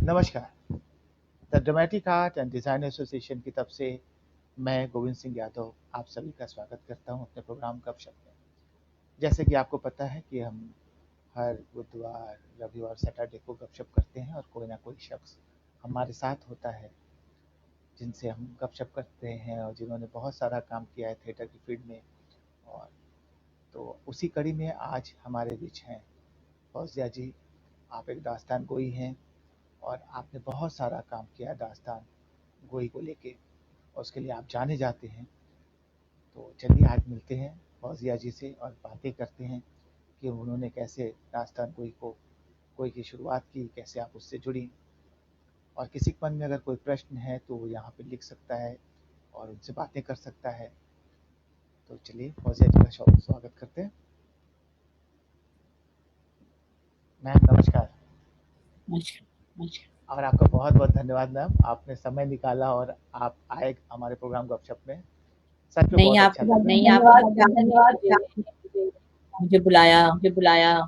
नमस्कार। The dramatic art and design association की तरफ से मैं गोविंद सिंह यादव आप सभी का स्वागत करता हूं अपने प्रोग्राम गपशप में। जैसे कि आपको पता है कि हम हर बुधवार, रविवार, सैटरडे को गपशप करते हैं और कोई ना कोई शख्स हमारे साथ होता है जिनसे हम गपशप करते हैं और जिन्होंने बहुत सारा काम किया है थिएटर की फील्ड में। और तो उसी कड़ी में आज हमारे बीच हैं फौजिया जी। आप एक दास्तान गोई हैं और आपने बहुत सारा काम किया है दास्तान गोई को लेके और उसके लिए आप जाने जाते हैं। तो चलिए आज मिलते हैं फौजिया जी से और बातें करते हैं कि उन्होंने कैसे दास्तान गोई की शुरुआत की, कैसे आप उससे जुड़ी। और किसी के मन में अगर कोई प्रश्न है तो वो यहाँ पे लिख सकता है और उनसे बातें कर सकता है। तो चलिए फौजिया जी का स्वागत करते हैं। मैम नमस्कार। और आपका बहुत बहुत धन्यवाद मैम, आपने समय निकाला और आप आए हमारे प्रोग्राम गपशप में। सच में बहुत अच्छा लगा। नहीं, आपका धन्यवाद मुझे बुलाया।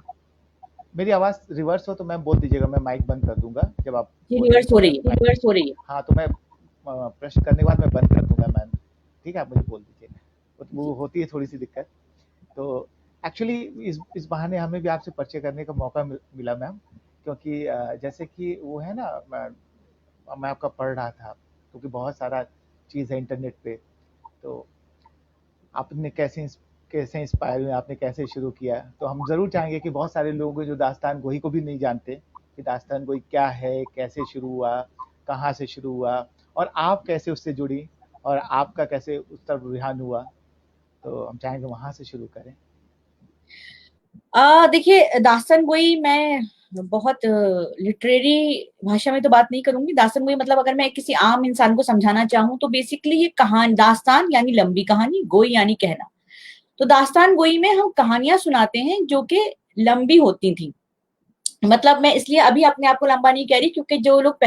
मेरी आवाज रिवर्स हो तो मैम बोल दीजिएगा, मैं माइक बंद कर दूंगा जब आप रिवर्स हो रही है। हाँ तो मैं प्रश्न करने के बाद मैं बंद कर दूंगा मैम। ठीक है, आप मुझे बोल दीजिए। वो होती है थोड़ी सी दिक्कत। तो एक्चुअली इस बहाने हमें भी आपसे परिचय करने का मौका मिला मैम, क्योंकि जैसे कि वो है ना, मैं आपका पढ़ रहा था क्योंकि बहुत सारा चीज़ है इंटरनेट पे। तो आपने कैसे इंस्पायर हुए, आपने कैसे शुरू किया? तो हम ज़रूर चाहेंगे कि बहुत सारे लोग हैं जो दास्तान गोई को भी नहीं जानते कि दास्तान गोई क्या है, कैसे शुरू हुआ, कहाँ से शुरू हुआ और आप कैसे उससे जुड़ी और आपका कैसे उस तरफ रुझान हुआ। तो हम चाहेंगे वहाँ से शुरू करें। देखिए, दास्तान गोई मैं बहुत लिटरेरी भाषा में तो बात नहीं करूंगी। दास्तान गोई मतलब अगर मैं किसी आम इंसान को समझाना चाहूँ तो बेसिकली ये कहानी, दास्तान यानी लंबी कहानी, गोई यानी कहना। तो दास्तान गोई में हम कहानियां सुनाते हैं जो कि लंबी होती थी। मतलब मैं इसलिए अभी अपने आप को लंबा नहीं कह रही, क्योंकि जो लोग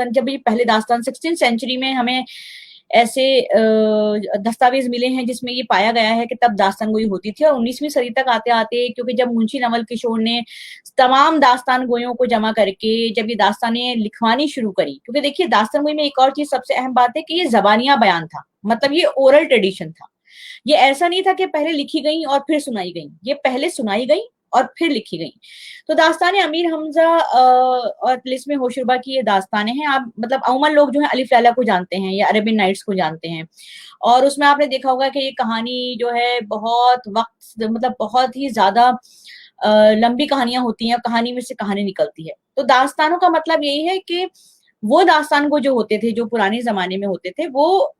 जब ये पहले दास्तान 16th सेंचुरी में हमें ऐसे दस्तावेज मिले हैं जिसमें ये पाया गया है कि तब दास्तान गोई होती थी। और 19वीं सदी तक आते आते, क्योंकि जब मुंशी नवल किशोर ने तमाम दास्तान गोइयों को जमा करके जब ये दास्तानें लिखवानी शुरू करी, क्योंकि देखिए दास्तान गोई में एक और चीज सबसे अहम बात है कि ये जबानिया बयान था, मतलब ये ओरल ट्रेडिशन था। ये ऐसा नहीं था कि पहले लिखी गई और फिर सुनाई गई, ये पहले सुनाई गई और फिर लिखी गई। तो दास्तान अमीर हमजा और तिलिस्म होशरुबा की ये दास्तानें हैं। आप मतलब अमूमन लोग जो है अलिफ लैला को जानते हैं या अरेबियन नाइट्स को जानते हैं, और उसमें आपने देखा होगा कि ये कहानी जो है बहुत वक्त, मतलब बहुत ही ज्यादा लंबी कहानियां होती हैं, कहानी में से कहानी निकलती है। तो दास्तानों का मतलब यही है कि वो दास्तान को जो होते थे, जो पुराने जमाने में होते थे, वो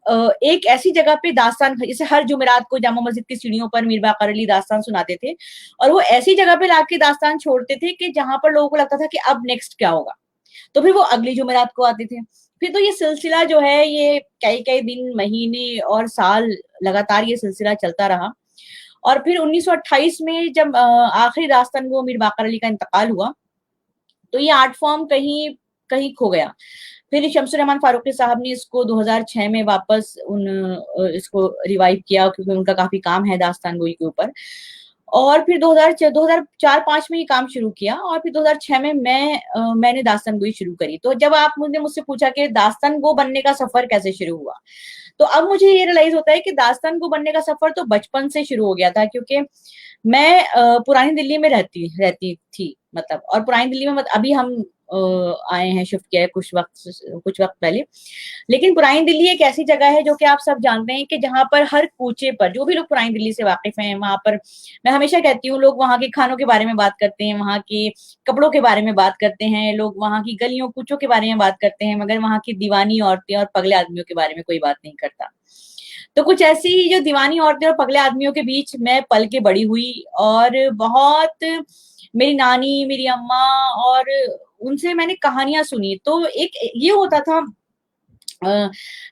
एक ऐसी जगह पे दास्तान, जैसे हर जुमेरात को जामा मस्जिद की सीढ़ियों पर मीर बाकर अली दास्तान सुनाते थे, और वो ऐसी जगह पे लाके दास्तान छोड़ते थे कि जहां पर लोगों को लगता था कि अब नेक्स्ट क्या होगा। तो फिर वो अगली जुमेरात को आते थे। फिर तो ये सिलसिला जो है ये कई कई दिन, महीने और साल लगातार ये सिलसिला चलता रहा। और फिर 1928 में जब आखिरी दास्तान को मीर बाकर अली का इंतकाल हुआ, तो ये आर्ट फॉर्म कहीं कहीं खो गया। फिर शमसुर रहमान फारूकी साहब ने इसको 2006 में वापस इसको रिवाइव किया, क्योंकि उनका काफी काम है दास्तान गोई के ऊपर। और फिर 2004-5 में ये काम शुरू किया, और फिर 2006 में मैंने दास्तान गोई शुरू करी। तो जब आप मुझसे पूछा कि दास्तान गो बनने का सफर कैसे शुरू हुआ, तो अब मुझे ये रियलाइज होता है कि दास्तान गो बनने का सफर तो बचपन से शुरू हो गया था, क्योंकि मैं पुरानी दिल्ली में रहती थी, मतलब। और पुरानी दिल्ली में अभी हम आए हैं, शिफ्ट किया है कुछ वक्त पहले। लेकिन पुरानी दिल्ली एक ऐसी जगह है जो कि आप सब जानते हैं कि जहां पर हर कूचे पर, जो भी लोग पुरानी दिल्ली से वाकिफ हैं, वहां पर मैं हमेशा कहती हूँ, लोग वहां के खानों के बारे में बात करते हैं, वहां के कपड़ों के बारे में बात करते हैं, लोग वहां की गलियों कूचों के बारे में बात करते हैं, मगर वहां की दीवानी औरतें और पगले आदमियों के बारे में कोई बात नहीं करता। तो कुछ ऐसी ही जो दीवानी औरतें और पगले आदमियों के बीच मैं पल के बड़ी हुई, और बहुत मेरी नानी, मेरी अम्मा और उनसे मैंने कहानियां सुनी। तो एक ये होता था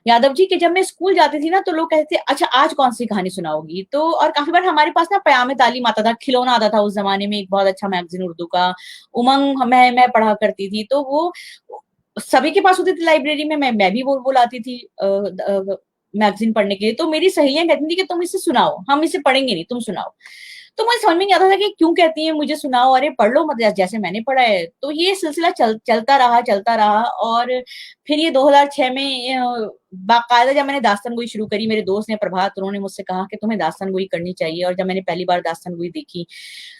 यादव जी कि जब मैं स्कूल जाती थी ना, तो लोग कहते थे अच्छा आज कौन सी कहानी सुनाओगी। तो और काफी बार हमारे पास ना पयाम तालीम आता था, खिलौना आता था उस जमाने में, एक बहुत अच्छा मैगजीन उर्दू का उमंग मैं पढ़ा करती थी। तो वो सभी के पास होती थी लाइब्रेरी में, मैं भी वो लाती थी मैगजीन पढ़ने के लिए। तो मेरी सहेलियां कहती थी कि तुम इसे सुनाओ, हम इसे पढ़ेंगे नहीं, तुम सुनाओ। तो मुझे समझ में नहीं आता था कि क्यों कहती है मुझे सुनाओ, अरे पढ़ लो मतलब जैसे मैंने पढ़ा है। तो ये सिलसिला चलता रहा और फिर ये 2006 में बाकायदा जब मैंने दास्तान गोई शुरू करी, मेरे दोस्त ने प्रभात, उन्होंने मुझसे कहा कि तुम्हें दास्तान गोई करनी चाहिए। और जब मैंने पहली बार दास्तान गोई देखी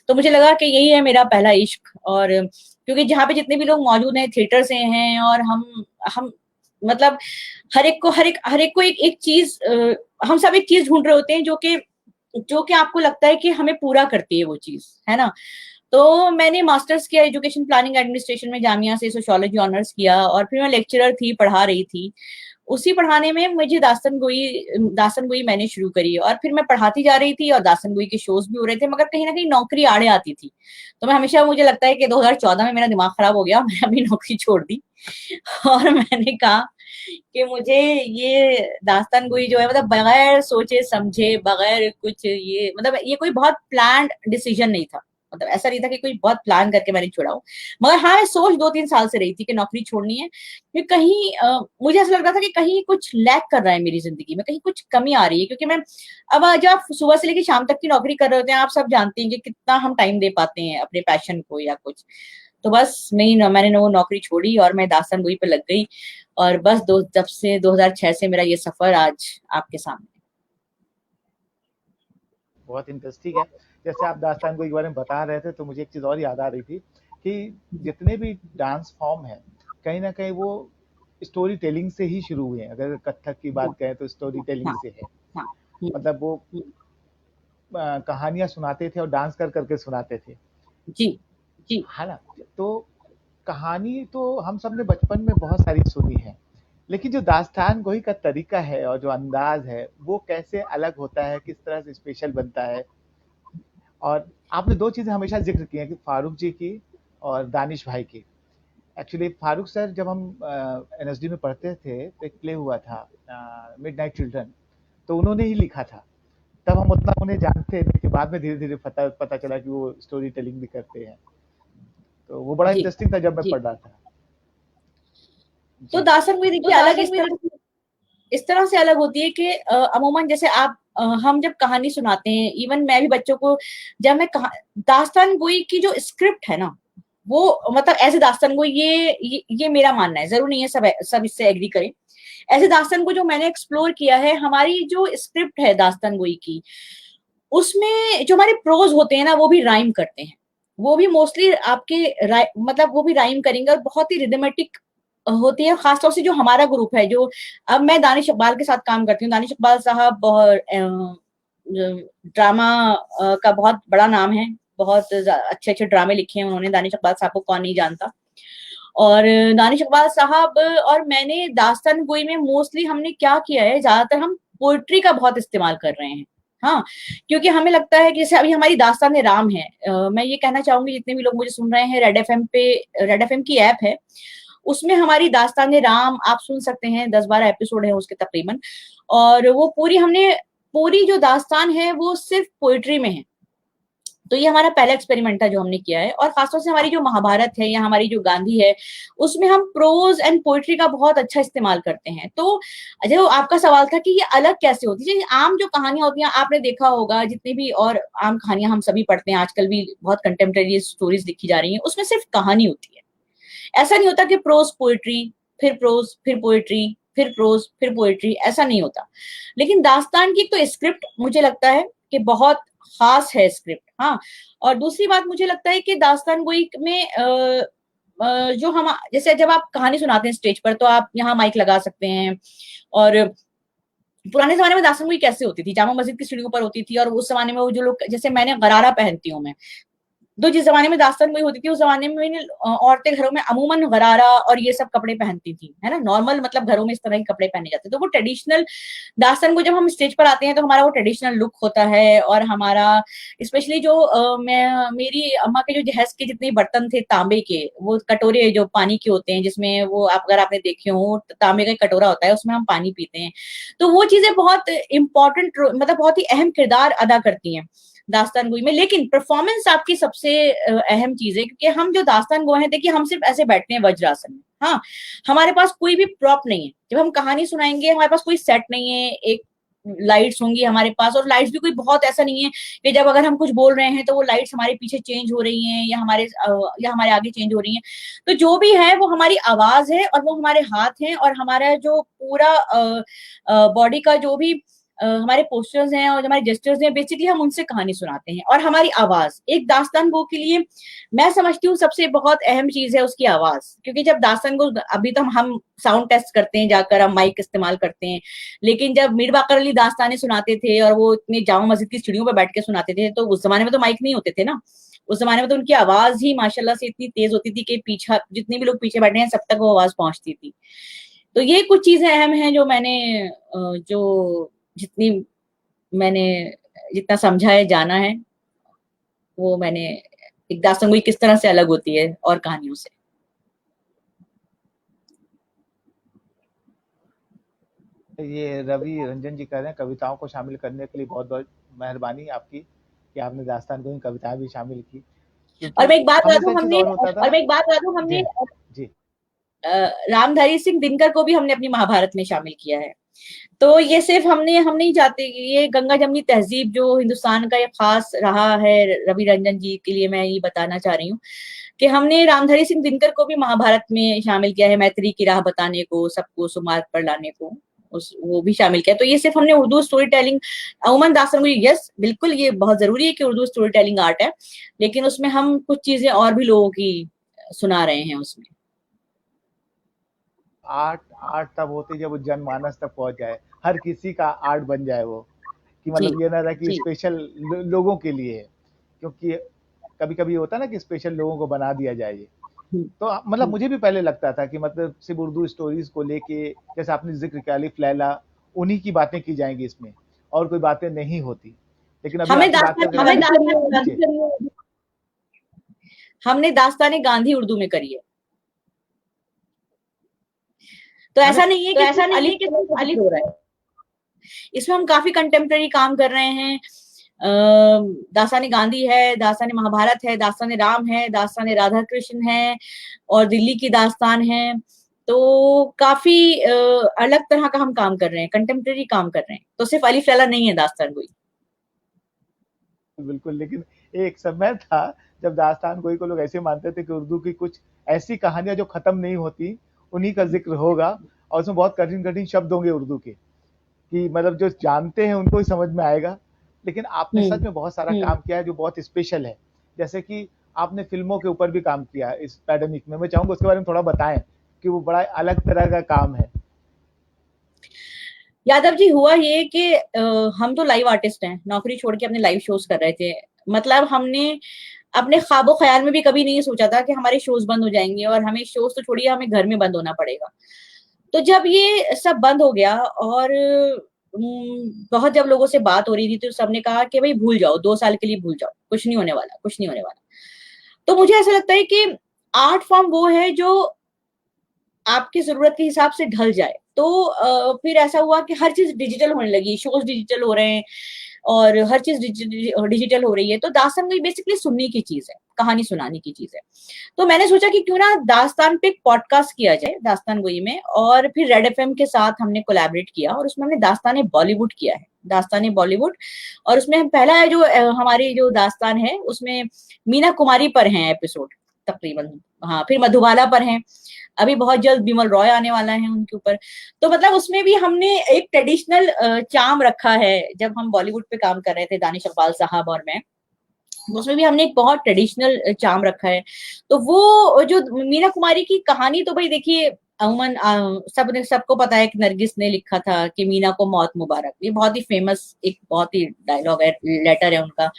तो मुझे लगा कि यही है मेरा पहला इश्क। और क्योंकि जहाँ पे जितने भी लोग मौजूद हैं थिएटर से हैं, और हम मतलब हर एक को एक चीज, हम सब एक चीज ढूंढ रहे होते हैं जो कि आपको लगता है कि हमें पूरा करती है वो चीज, है ना। तो मैंने मास्टर्स किया एजुकेशन प्लानिंग एडमिनिस्ट्रेशन में, जामिया से सोशियोलॉजी ऑनर्स किया, और फिर मैं लेक्चरर थी, पढ़ा रही थी। उसी पढ़ाने में मुझे दास्तान गोई मैंने शुरू करी, और फिर मैं पढ़ाती जा रही थी और दास्तान गोई के शोज भी हो रहे थे, मगर कहीं ना कहीं नौकरी आड़े आती थी। तो मैं हमेशा, मुझे लगता है कि 2014 में मेरा दिमाग खराब हो गया, मैंने अभी नौकरी छोड़ दी और मैंने कहा कि मुझे ये दास्तान गोई जो है, मतलब बगैर सोचे समझे, बगैर कुछ, ये मतलब ये कोई बहुत प्लान्ड डिसीजन नहीं था। मतलब ऐसा नहीं था कि कोई बहुत प्लान करके मैंने छोड़ा हो, मगर हाँ मैं सोच 2-3 साल से रही थी कि नौकरी छोड़नी है। कि कहीं मुझे ऐसा लग रहा था कि कहीं कुछ लैक कर रहा है मेरी जिंदगी में, कहीं कुछ कमी आ रही है। क्योंकि मैं अब जब आप सुबह से लेकर शाम तक की नौकरी कर रहे होते हैं, आप सब जानते हैं कि कितना हम टाइम दे पाते हैं अपने पैशन को या कुछ। तो बस मैंने वो नौकरी छोड़ी और मैं दास्तान गोई पे लग गई। और बस जब से 2006 से मेरा ये सफर आज आपके सामने। बहुत इंटरेस्टिंग है। जैसे आप दास्तान गोई के बारे में बता रहे थे तो मुझे एक चीज़ और याद आ रही थी कि जितने भी डांस फॉर्म हैं, कहीं न कहीं वो स्टोरी टेलिंग से ही शुरू हुए हैं। अगर कथक की हाँ बात करें तो स्टोरी टेलिंग हाँ से है। हाँ। मतलब वो कहानियाँ सुनाते थे और डांस कर के सुनाते थे, जी जी। है ना? तो कहानी तो हम सब ने बचपन में बहुत सारी सुनी है, लेकिन जो दास्तान गोई का तरीका है और जो अंदाज़ है, वो कैसे अलग होता है, किस तरह से स्पेशल बनता है। और आपने 2 चीज़ें हमेशा ज़िक्र की हैं कि फारूक जी की और दानिश भाई की। एक्चुअली फारूक सर जब हम एनएसडी में पढ़ते थे तो एक प्ले हुआ था मिडनाइट चिल्ड्रन, तो उन्होंने ही लिखा था। तब हम उतना उन्हें जानते थे कि बाद में धीरे-धीरे पता पता चला कि वो स्टोरी टेलिंग भी करते हैं। तो वो बड़ा जी इंटरेस्टिंग था जब मैं जी। पढ़ रहा था। तो जी। दास्तान गोई तो देखिए अलग दास्तान गोई इस तरह से अलग होती है कि अमूमन जैसे हम जब कहानी सुनाते हैं, इवन मैं भी बच्चों को, जब मैं दास्तान गोई की जो स्क्रिप्ट है ना, वो मतलब ऐसे दास्तान गोई, ये मेरा मानना है, जरूर नहीं है सब इससे एग्री करें। ऐसे दास्तान को जो मैंने एक्सप्लोर किया है, हमारी जो स्क्रिप्ट है दास्तान गोई की, उसमें जो हमारे प्रोज होते हैं ना, वो भी राइम करते हैं। वो भी मोस्टली मतलब वो भी राइम करेंगे और बहुत ही रिदमेटिक होती है। खासतौर से जो हमारा ग्रुप है, जो अब मैं दानिश इकबाल के साथ काम करती हूँ, दानिश इकबाल साहब ड्रामा का बहुत बड़ा नाम है, बहुत अच्छे अच्छे ड्रामे लिखे हैं उन्होंने। दानिश इकबाल साहब को कौन नहीं जानता। और दानिश इकबाल साहब और मैंने दास्तान गोई में मोस्टली हमने क्या किया है, ज्यादातर हम पोइट्री का बहुत इस्तेमाल कर रहे हैं। हाँ, क्योंकि हमें लगता है कि जैसे अभी हमारी दास्तान राम है, मैं ये कहना चाहूंगी जितने भी लोग मुझे सुन रहे हैं, रेड एफएम की ऐप है, उसमें हमारी दास्तान राम आप सुन सकते हैं। 10-12 एपिसोड है उसके तकरीबन। और वो पूरी जो दास्तान है वो सिर्फ पोइट्री में है। तो ये हमारा पहला एक्सपेरिमेंट था जो हमने किया है। और खासतौर से हमारी जो महाभारत है या हमारी जो गांधी है, उसमें हम प्रोज एंड पोइट्री का बहुत अच्छा इस्तेमाल करते हैं। तो जो आपका सवाल था कि ये अलग कैसे होती है, आम जो कहानियां होती हैं आपने देखा होगा, जितनी भी और आम कहानियां हम सभी पढ़ते हैं, आजकल भी बहुत कंटेम्प्रेरी स्टोरीज लिखी जा रही है, उसमें सिर्फ कहानी होती है। ऐसा नहीं होता कि प्रोज फिर पोइट्री फिर प्रोज फिर पोइट्री, ऐसा नहीं होता। लेकिन दास्तान की तो स्क्रिप्ट मुझे लगता है कि बहुत खास है स्क्रिप्ट। हाँ, और दूसरी बात मुझे लगता है कि दास्तान गोई में जो हम जैसे जब आप कहानी सुनाते हैं स्टेज पर, तो आप यहाँ माइक लगा सकते हैं। और पुराने जमाने में दास्तान गोई कैसे होती थी, जामा मस्जिद की सीढ़ियों पर होती थी। और उस जमाने में वो जो लोग, जैसे मैंने गरारा पहनती हूँ मैं, तो जिस जमाने में दास्तान गोई होती थी, उस जमाने में औरतें घरों में अमूमन गरारा और ये सब कपड़े पहनती थी, है ना। नॉर्मल मतलब घरों में इस तरह के कपड़े पहने जाते, तो वो ट्रेडिशनल दास्तान को जब हम स्टेज पर आते हैं तो हमारा वो ट्रेडिशनल लुक होता है। और हमारा स्पेशली जो मेरी अम्मा के जो जहेज के जितने बर्तन थे तांबे के, वो कटोरे जो पानी के होते हैं, जिसमें वो अगर आपने देखे हो, तांबे का कटोरा होता है, उसमें हम पानी पीते हैं। तो वो चीजें बहुत इंपॉर्टेंट, मतलब बहुत ही अहम किरदार अदा करती हैं दास्तान गोई में। लेकिन परफॉर्मेंस आपकी सबसे अहम चीज है, क्योंकि हम जो दास्तान गोई हैं, देखिए हम सिर्फ ऐसे बैठते हैं वज्रासन में। हाँ, हमारे पास कोई भी प्रॉप नहीं है। जब हम कहानी सुनाएंगे, हमारे पास कोई सेट नहीं है, एक लाइट्स होंगी हमारे पास, और लाइट्स भी कोई बहुत ऐसा नहीं है कि जब अगर हम कुछ बोल रहे हैं तो वो लाइट्स हमारे पीछे चेंज हो रही हैं या हमारे आगे चेंज हो रही हैं। तो जो भी है वो हमारी आवाज है, और वो हमारे हाथ हैं, और हमारा जो पूरा बॉडी का जो भी हमारे पोस्टर्स हैं और हमारे जेस्चर्स हैं, बेसिकली हम उनसे कहानी सुनाते हैं। और हमारी आवाज एक दास्तान गो के लिए मैं समझती हूँ सबसे बहुत अहम चीज है उसकी आवाज, क्योंकि जब दास्तान गो, अभी तो हम साउंड टेस्ट करते हैं जाकर, हम माइक इस्तेमाल करते हैं, लेकिन जब मीर बाकर अली दास्तानें सुनाते थे और वो इतनी जामा मस्जिद की सीढ़ियों पर बैठ के सुनाते थे, तो उस जमाने में तो माइक नहीं होते थे ना, उस जमाने में तो उनकी आवाज ही माशाल्लाह से इतनी तेज होती थी कि पीछे जितने भी लोग पीछे बैठे हैं सब तक वो आवाज पहुंचती थी। तो ये कुछ चीजें अहम हैं जो जो जितनी मैंने जितना समझा है, जाना है, वो मैंने एक दास्तान गोई किस तरह से अलग होती है और कहानियों से। ये रवि रंजन जी कह रहे हैं कविताओं को शामिल करने के लिए बहुत बहुत मेहरबानी आपकी कि आपने दास्तान गोई कविताएं भी शामिल की, और क्योंकि मैं एक बात बता हमेशा दूं एक चीज हमने और होता था और ना। मैं एक बात बता दूं जी हमने जी। रामधारी सिंह दिनकर को भी हमने अपनी महाभारत में शामिल किया है। तो ये सिर्फ हम नहीं चाहते कि ये गंगा जमनी तहजीब जो हिंदुस्तान का ये खास रहा है, रवि रंजन जी के लिए मैं ये बताना चाह रही हूँ कि हमने रामधारी सिंह दिनकर को भी महाभारत में शामिल किया है, मैत्री की राह बताने को, सबको सुमार्ग पर लाने को, उस वो भी शामिल किया। तो ये सिर्फ हमने उर्दू स्टोरी टेलिंग, अमूमन दास्तान गोई, यस बिल्कुल ये बहुत जरूरी है कि उर्दू स्टोरी टेलिंग आर्ट है, लेकिन उसमें हम कुछ चीजें और भी लोगों की सुना रहे हैं उसमें। आर्ट आर्ट तब होती जब वो जनमानस तक पहुंच जाए, हर किसी का आर्ट बन जाए वो, कि जी मतलब ये ना रहा कि जी। स्पेशल लोगों के लिए है, क्योंकि कभी कभी होता है ना कि स्पेशल लोगों को बना दिया जाए ये। हम्म, तो मतलब हम्म। मुझे भी पहले लगता था कि मतलब सिर्फ उर्दू स्टोरीज को लेके, जैसे आपने जिक्र किया अलिफ लैला, उन्हीं की बातें की जाएंगी इसमें, और कोई बातें नहीं होती। लेकिन अभी हमें आपसे बात दास्तान करके हमें लगा दास्तान जी हमने दास्तान गांधी उर्दू में करी है। तो मतलब ऐसा नहीं है कि सिर्फ अली का जिक्र हो रहा है, इसमें हम काफी कंटेम्प्रेरी काम कर रहे हैं। दास्तान गांधी है, दास्तान महाभारत है, दास्तान राम है, दास्तान राधा कृष्ण है, और दिल्ली की दास्तान है। तो काफी अलग तरह का हम काम कर रहे हैं, कंटेम्प्रेरी काम कर रहे हैं, तो सिर्फ अली फैला नहीं है दास्तान कोई। बिल्कुल, लेकिन एक समय था जब दास्तान गोई को लोग ऐसे मानते थे कि उर्दू की कुछ ऐसी कहानियां जो खत्म नहीं होती, उन्हीं का जिक्र होगा, और उसमें बहुत कठिन कठिन शब्द होंगे उर्दू के, कि मतलब जो जानते हैं उनको ही समझ में आएगा। लेकिन आपने सच हम्म में बहुत सारा काम किया है जो बहुत स्पेशल है। जैसे कि आपने फ़िल्मों के ऊपर भी काम किया है इस पैंडेमिक में। मैं चाहूँगा उसके बारे में थोड़ा बताएँ कि वो बड़ा अलग तरह का काम है। यादव जी, हुआ ये कि हम तो लाइव आर्टिस्ट हैं, नौकरी छोड़ के अपने लाइव शोज कर रहे थे। मतलब हमने अपने ख्वाबो ख्याल में भी कभी नहीं सोचा था कि हमारे शोज बंद हो जाएंगे, और हमें शोज तो छोड़िए, हमें घर में बंद होना पड़ेगा। तो जब ये सब बंद हो गया, और बहुत जब लोगों से बात हो रही थी, तो सबने कहा कि भाई भूल जाओ, 2 साल के लिए भूल जाओ, कुछ नहीं होने वाला, कुछ नहीं होने वाला। तो मुझे ऐसा लगता है कि आर्ट फॉर्म वो है जो आपकी जरूरत के हिसाब से ढल जाए। तो फिर ऐसा हुआ कि हर चीज डिजिटल होने लगी, शोज डिजिटल हो रहे हैं, और हर चीज डिजिटल हो रही है। तो दास्तान गोई बेसिकली सुनने की चीज है, कहानी सुनाने की चीज है। तो मैंने सोचा कि क्यों ना दास्तान पे एक पॉडकास्ट किया जाए दास्तान गोई में, और फिर रेड एफएम के साथ हमने कोलैबोरेट किया, और उसमें हमने दास्तान बॉलीवुड किया है, दास्तान बॉलीवुड। और उसमें हम पहला है जो हमारी जो दास्तान है उसमें मीना कुमारी पर है एपिसोड तकरीबन, हाँ, फिर मधुबाला पर है, अभी बहुत जल्द बिमल रॉय आने वाला है उनके ऊपर। तो मतलब उसमें भी हमने एक ट्रेडिशनल चार्म रखा है। जब हम बॉलीवुड पे काम कर रहे थे दानिश इकबाल साहब और मैं, उसमें भी हमने एक बहुत ट्रेडिशनल चार्म रखा है। तो वो जो मीना कुमारी की कहानी, तो भाई देखिए, अमूमन सबने सबको पता है कि नरगिस ने लिखा था कि मीना को मौत मुबारक, ये बहुत ही फेमस एक बहुत ही डायलॉग है, लेटर है उनका,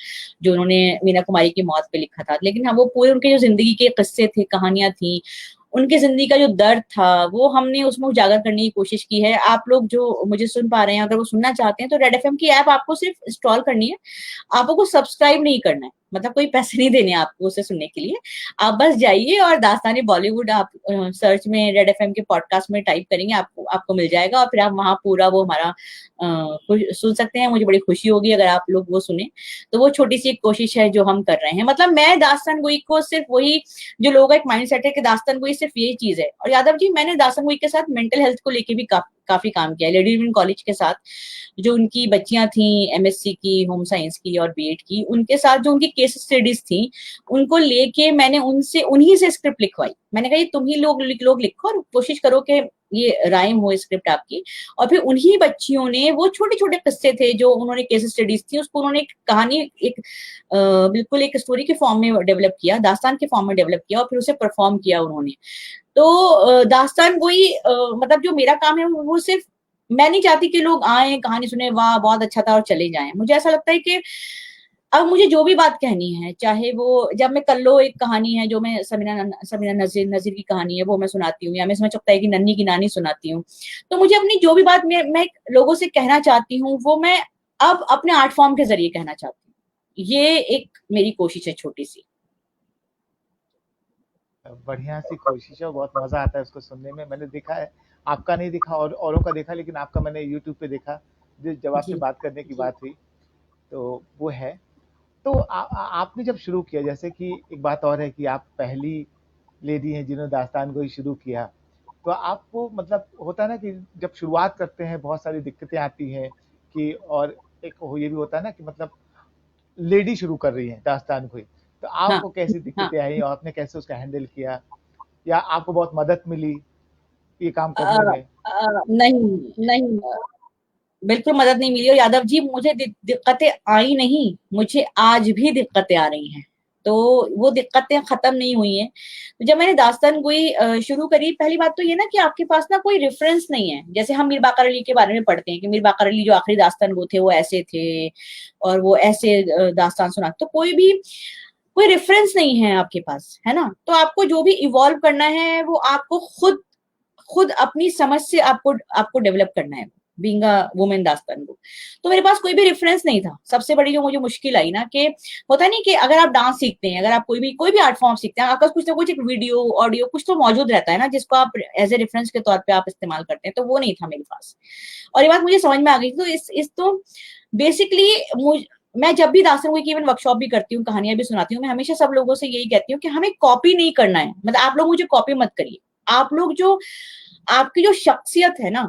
जो उन्होंने मीना कुमारी की मौत पे लिखा था। लेकिन हम वो पूरे उनके जो जिंदगी के किस्से थे, कहानियां थी, उनकी जिंदगी का जो दर्द था, वो हमने उसमें उजागर करने की कोशिश की है। आप लोग जो मुझे सुन पा रहे हैं, अगर वो सुनना चाहते हैं तो रेड एफएम की ऐप आपको सिर्फ इंस्टॉल करनी है, आपको सब्सक्राइब नहीं करना है, मतलब कोई पैसे नहीं देने आपको उसे सुनने के लिए। आप बस जाइए और दास्तानी बॉलीवुड आप सर्च में रेड एफएम के पॉडकास्ट में टाइप करेंगे, आपको आपको मिल जाएगा, और फिर आप वहां पूरा वो हमारा सुन सकते हैं। मुझे बड़ी खुशी होगी अगर आप लोग वो सुने। तो वो छोटी सी एक कोशिश है जो हम कर रहे हैं। मतलब मैं दास्तान गोई को सिर्फ वही, जो लोगों का एक माइंड सेट है कि दास्तान गोई सिर्फ यही चीज है। और यादव जी, मैंने दास्तान गोई के साथ मेंटल हेल्थ को लेके भी काफी काम किया है लेडी विमेन कॉलेज के साथ। जो उनकी बच्चियां थी एमएससी की, होम साइंस की और बीएड की, उनके साथ जो उनकी केस स्टडीज थी उनको लेके मैंने उनसे उन्हीं से स्क्रिप्ट लिखवाई। मैंने कहा ये तुम ही लोग लिखो और कोशिश करो कि ये राइम हो स्क्रिप्ट आपकी। और फिर उन्हीं बच्चियों ने वो छोटे छोटे किस्से थे जो उन्होंने केस स्टडीज थी उसको उन्होंने एक कहानी एक बिल्कुल एक स्टोरी के फॉर्म में डेवलप किया, दास्तान के फॉर्म में डेवलप किया और फिर उसे परफॉर्म किया उन्होंने। तो दास्तान गोई मतलब जो मेरा काम है वो सिर्फ, मैं नहीं चाहती कि लोग आए कहानी सुने वाह बहुत अच्छा था और चले जाएं। मुझे ऐसा लगता है कि अब मुझे जो भी बात कहनी है, चाहे वो जब मैं कल्लो एक कहानी है जो मैं समीना नजीर की कहानी है वो मैं सुनाती हूँ, या मैं समझ सकता है कि नन्ही की नानी सुनाती हूँ, तो मुझे अपनी जो भी बात मैं लोगों से कहना चाहती हूँ वो मैं अब अपने आर्ट फॉर्म के जरिए कहना चाहती हूँ। ये एक मेरी कोशिश है छोटी सी। बढ़िया सी कोशिश है, बहुत मजा आता है उसको सुनने में। मैंने देखा है, आपका नहीं देखा और औरों का देखा, लेकिन आपका मैंने यूट्यूब पे देखा, जब आपसे जी बात करने की बात हुई तो वो है। तो आपने जब शुरू किया, जैसे कि एक बात और है कि आप पहली लेडी हैं जिन्होंने दास्तान गोई शुरू किया, तो आपको मतलब होता है ना कि जब शुरुआत करते हैं बहुत सारी दिक्कतें आती हैं कि, और एक ये भी होता है ना कि मतलब लेडी शुरू कर रही है दास्तान गोई, तो हाँ आपको कैसी हाँ। दिक्कतें आई और आपने कैसे उसका हैंडल किया, या आपको बहुत मदद मिली ये काम अ, करने में? नहीं नहीं, बिल्कुल मदद नहीं मिली। और यादव जी मुझे दिक्कतें आई नहीं, मुझे आज भी दिक्कतें आ रही हैं। तो वो दिक्कतें खत्म नहीं हुई हैं। तो जब मैंने दास्तान गोई शुरू करी, पहली बात तो ये ना कि आपके पास ना कोई रेफरेंस नहीं है। जैसे हम मीर बाकर अली के बारे में पढ़ते हैं कि मीर बाकर अली जो आखिरी दास्तान गो थे वो ऐसे थे और वो ऐसे दास्तान सुना, तो कोई रेफरेंस नहीं है आपके पास, है ना। तो आपको जो भी इवॉल्व करना है वो आपको खुद खुद अपनी समझ से आपको आपको डेवलप करना है, बीइंग अ वुमेन दास्तान को। तो मेरे पास कोई भी रेफरेंस नहीं था। सबसे बड़ी जो मुझे मुश्किल आई ना, कि होता नहीं कि अगर आप डांस सीखते हैं, अगर आप कोई भी आर्ट फॉर्म सीखते हैं, आपका कुछ ना कुछ एक वीडियो ऑडियो कुछ तो मौजूद रहता है ना जिसको आप एज ए रेफरेंस के तौर पे आप इस्तेमाल करते हैं। तो वो नहीं था मेरे पास, और ये बात मुझे समझ में आ गई। तो इस तो बेसिकली मैं जब भी दास्तान गोई की इवन वर्कशॉप भी करती हूँ, कहानियां भी सुनाती हूँ, मैं हमेशा सब लोगों से यही कहती हूँ कि हमें कॉपी नहीं करना है। मतलब आप लोग मुझे कॉपी मत करिए। आप लोग जो आपकी जो शख्सियत है ना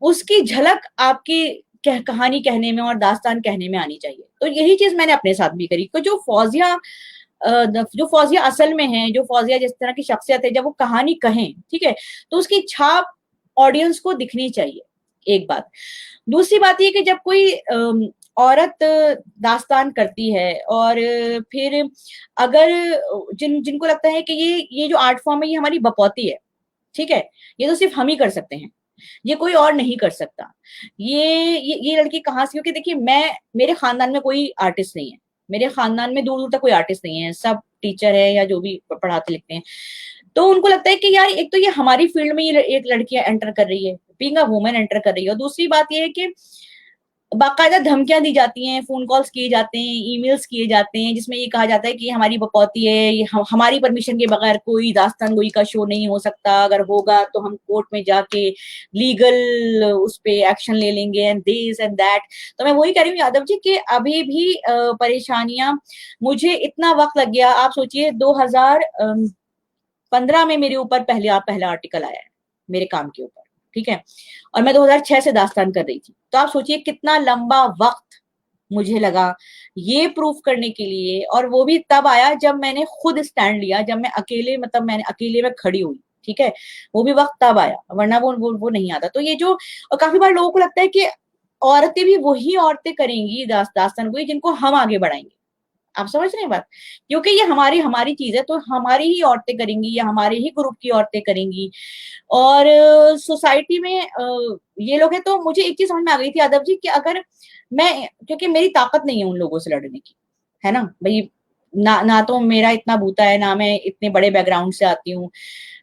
उसकी झलक आपकी कहानी कहने में और दास्तान कहने में आनी चाहिए। तो यही चीज मैंने अपने साथ भी करी। तो जो फौजिया असल में है, जो फौजिया जिस तरह की शख्सियत है, जब वो कहानी कहें, ठीक है, तो उसकी छाप ऑडियंस को दिखनी चाहिए, एक बात। दूसरी बात ये कि जब कोई औरत दास्तान करती है और फिर अगर जिनको लगता है कि ये जो आर्ट फॉर्म है ये हमारी बपौती है, ठीक है, ये तो सिर्फ हम ही कर सकते हैं, ये कोई और नहीं कर सकता, ये लड़की कहाँ से, क्योंकि देखिए मेरे खानदान में कोई आर्टिस्ट नहीं है। मेरे खानदान में दूर दूर तक कोई आर्टिस्ट नहीं है, सब टीचर है या जो भी पढ़ाते लिखते हैं। तो उनको लगता है कि यार एक तो ये हमारी फील्ड में ये एक लड़कियां एंटर कर रही है, बीइंग अ वुमेन एंटर कर रही है, और दूसरी बात ये है कि बाकायदा धमकियां दी जाती हैं, फोन कॉल्स किए जाते हैं, ईमेल्स किए जाते हैं, जिसमें ये कहा जाता है कि हमारी बकौती है, ये हमारी परमिशन के बगैर कोई दास्तान गोई का शो नहीं हो सकता, अगर होगा तो हम कोर्ट में जाके लीगल उस पे एक्शन ले लेंगे एंड दिस एंड दैट। तो मैं वही कह रही हूँ यादव जी कि अभी भी परेशानियां, मुझे इतना वक्त लग गया। आप सोचिए 2015 में मेरे ऊपर पहला आर्टिकल आया है मेरे काम के ऊपर, ठीक है, और मैं 2006 से दास्तान कर रही थी। तो आप सोचिए कितना लंबा वक्त मुझे लगा ये प्रूफ करने के लिए, और वो भी तब आया जब मैंने खुद स्टैंड लिया, जब मैं अकेले, मतलब मैंने अकेले में खड़ी हुई, ठीक है, वो भी वक्त तब आया, वरना वो नहीं आता। तो ये जो, और काफी बार लोगों को लगता है कि औरतें भी वही औरतें करेंगी दास्तान को जिनको हम आगे बढ़ाएंगे। आप समझ रहे हैं बात, क्योंकि ये हमारी हमारी चीज है, तो हमारी ही औरतें करेंगी या हमारे ही ग्रुप की औरतें करेंगी। और सोसाइटी में ये लोग हैं। तो मुझे एक चीज समझ में आ गई थी यादव जी कि अगर मैं, क्योंकि मेरी ताकत नहीं है उन लोगों से लड़ने की, है ना भाई, ना तो मेरा इतना बूता है, ना मैं इतने बड़े बैकग्राउंड से आती हूँ,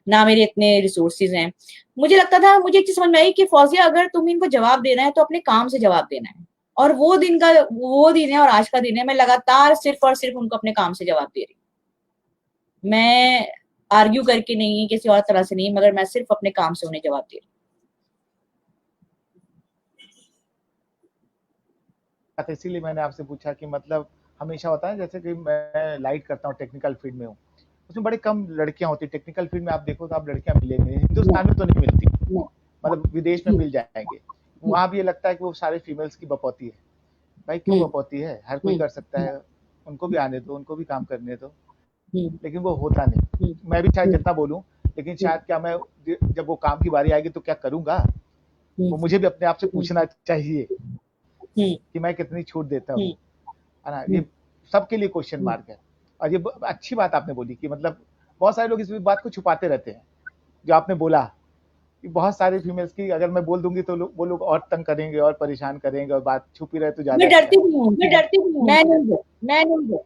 ना मेरे इतने रिसोर्सेज हैं। मुझे लगता था, मुझे एक चीज समझ में आई कि फौजिया अगर तुम्हें इनको जवाब देना है तो अपने काम से जवाब देना है। और वो दिन है और आज का दिन है, मैं लगातार सिर्फ और सिर्फ उनको अपने काम से जवाब दे रही हूँ। मैं आर्ग्यू करके नहीं, किसी और तरह से नहीं, मगर मैं सिर्फ अपने काम से उन्हें जवाब दे रही बात इसीलिए मैंने आपसे पूछा कि मतलब हमेशा होता है, जैसे कि मैं लाइट करता हूँ, टेक्निकल फील्ड में हूँ, उसमें बड़े कम लड़कियां होती, टेक्निकल फील्ड में आप देखो तो आप लड़कियां मिलेंगे, हूँ। हिंदुस्तान में तो नहीं मिलती। नहीं मतलब विदेश में मिल जाएंगे। वहां भी ये लगता है कि वो सारे फीमेल्स की बपौती है। भाई क्यों बपौती है, हर कोई कर सकता है, उनको भी आने दो, उनको भी काम करने दो। लेकिन वो होता नहीं। मैं भी चाहे जितना बोलूं, लेकिन शायद क्या मैं जब वो काम की बारी आएगी तो क्या करूंगा, वो मुझे भी अपने आप से पूछना चाहिए कि मैं कितनी छूट देता हूँ, है ना। ये सबके लिए क्वेश्चन मार्क है। और ये अच्छी बात आपने बोली कि मतलब बहुत सारे लोग इस बात को छुपाते रहते हैं। जो आपने बोला कि बहुत सारे फीमेल्स की अगर मैं बोल दूंगी तो वो लोग और तंग करेंगे और परेशान करेंगे, और बात छुपी रहे तो ज्यादा मैं अच्छा डरती है। भी हूँ मैं उनसे, डरती भी हूँ मैं उनसे, नहीं, मैं नहीं।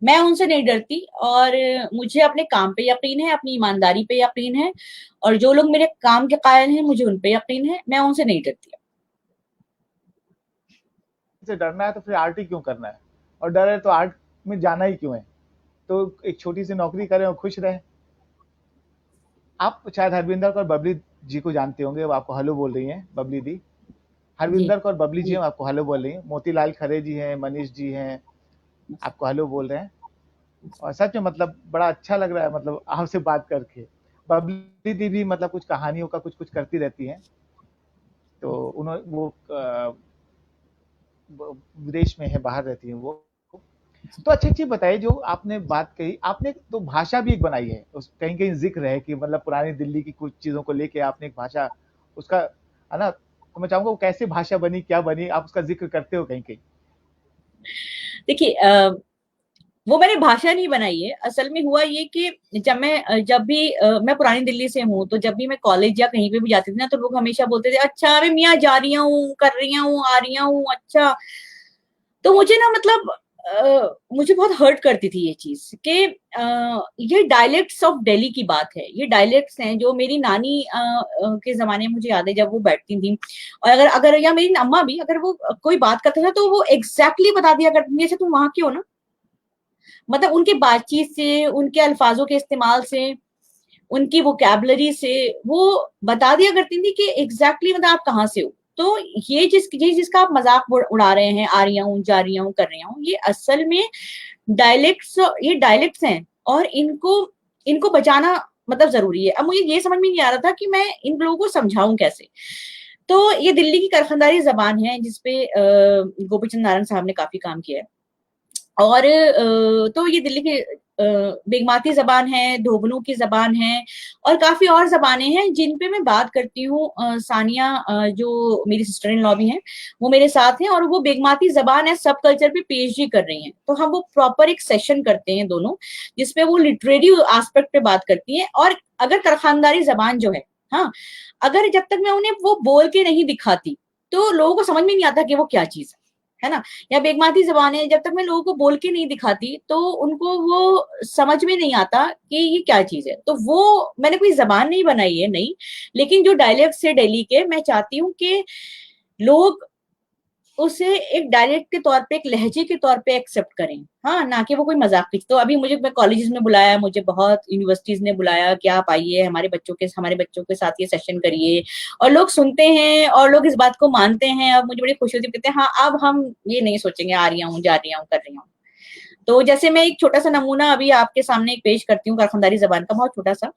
मैं उनसे नहीं डरती। और मुझे अपने काम पे यकीन है, अपनी ईमानदारी पे यकीन है, और जो लोग मेरे काम के कायल हैं मुझे उन पे यकीन है। मैं उनसे नहीं डरती। से डरना है तो फिर आर्ट ही क्यों करना है, और डर है तो आर्ट में जाना ही क्यों है। तो एक छोटी सी नौकरी करें और खुश रहें। आप शायद हरविंदर कौर बबली जी को जानते होंगे, वो आपको हेलो बोल रही हैं, बबली दी। जी, हरविंदर कौर बबली जी आपको हेलो बोल रही हैं, मोतीलाल खरे जी हैं, मनीष जी हैं, आपको हेलो बोल रहे हैं। और सच में मतलब बड़ा अच्छा लग रहा है मतलब आपसे बात करके। बबली दी भी मतलब कुछ कहानियों का कुछ कुछ करती रहती हैं। तो उन्होंने वो विदेश में है, बाहर रहती हैं वो। तो अच्छी चीज बताइए, जो आपने बात कही, आपने तो भाषा भी एक बनाई है, उस कहीं कहीं जिक्र है कि मतलब पुरानी दिल्ली की कुछ चीजों को लेके आपने एक भाषा उसका, है ना। तो मैं चाहूंगा वो कैसे भाषा बनी, क्या बनी, आप उसका जिक्र करते हो कहीं कहीं। देखिए, वो मैंने भाषा नहीं बनाई है। असल में हुआ ये कि जब भी मैं पुरानी दिल्ली से हूँ, तो जब भी मैं कॉलेज या कहीं पे भी जाती थी ना, तो लोग हमेशा बोलते थे, अच्छा अरे मियाँ जा रही हूँ, कर रही हूँ, आ रही हूँ, अच्छा। तो मुझे ना मतलब मुझे बहुत हर्ट करती थी ये चीज कि ये डायलेक्ट्स ऑफ दिल्ली की बात है। ये डायलेक्ट्स हैं जो मेरी नानी के जमाने में मुझे याद है, जब वो बैठती थी, और अगर अगर या मेरी अम्मा भी, अगर वो कोई बात करता था तो वो एग्जैक्टली बता दिया करती थी, अच्छा तुम वहां की हो ना। मतलब उनकी बातचीत से, उनके अल्फाजों के इस्तेमाल से, उनकी वोकैबुलरी से वो बता दिया करती थी कि एग्जैक्टली मतलब आप कहाँ से हो। तो ये जिसका आप मजाक उड़ा रहे हैं, आ रही हूँ, जा रही हूँ, कर रही हूँ, ये असल में डायलेक्ट्स, ये डायलेक्ट्स हैं, और इनको इनको बचाना मतलब जरूरी है। अब मुझे ये समझ में नहीं आ रहा था कि मैं इन लोगों को समझाऊं कैसे। तो ये दिल्ली की करखंदारी जबान है, जिसपे गोपीचंद नारायण साहब ने काफी काम किया है। और तो ये दिल्ली की बेगमाती जबान है, धोबनों की जबान है, और काफी और जबानें हैं जिन पे मैं बात करती हूँ। सानिया, जो मेरी सिस्टर इन लॉ भी हैं, वो मेरे साथ हैं, और वो बेगमाती जबान है सब कल्चर पे पीएचडी कर रही हैं। तो हम वो प्रॉपर एक सेशन करते हैं दोनों, जिसपे वो लिटरेरी एस्पेक्ट पे बात करती हैं। और अगर करखानदारी जबान जो है, हाँ, अगर जब तक मैं उन्हें वो बोल के नहीं दिखाती, तो लोगों को समझ में नहीं आता कि वो क्या चीज है ना। या बेगमाती जबान है, जब तक मैं लोगों को बोल के नहीं दिखाती, तो उनको वो समझ में नहीं आता कि ये क्या चीज है। तो वो मैंने कोई जबान नहीं बनाई है, नहीं। लेकिन जो डायलेक्ट है दिल्ली के, मैं चाहती हूँ कि लोग उसे एक डायलेक्ट के तौर पे, एक लहजे के तौर पे एक्सेप्ट करें, हाँ, ना कि वो कोई मजाक की। तो अभी मुझे कॉलेजेस में बुलाया, मुझे बहुत यूनिवर्सिटीज ने बुलाया कि आप आइए हमारे बच्चों के साथ ये सेशन करिए, और लोग सुनते हैं और लोग इस बात को मानते हैं, और मुझे बड़ी खुशी होती है, कहते हैं हाँ अब हम ये नहीं सोचेंगे आ रही हूँ, जा रही हूँ, कर रही हूँ। तो जैसे मैं एक छोटा सा नमूना अभी आपके सामने एक पेश करती हूँ, कारखानदारी जबान का, बहुत छोटा सा।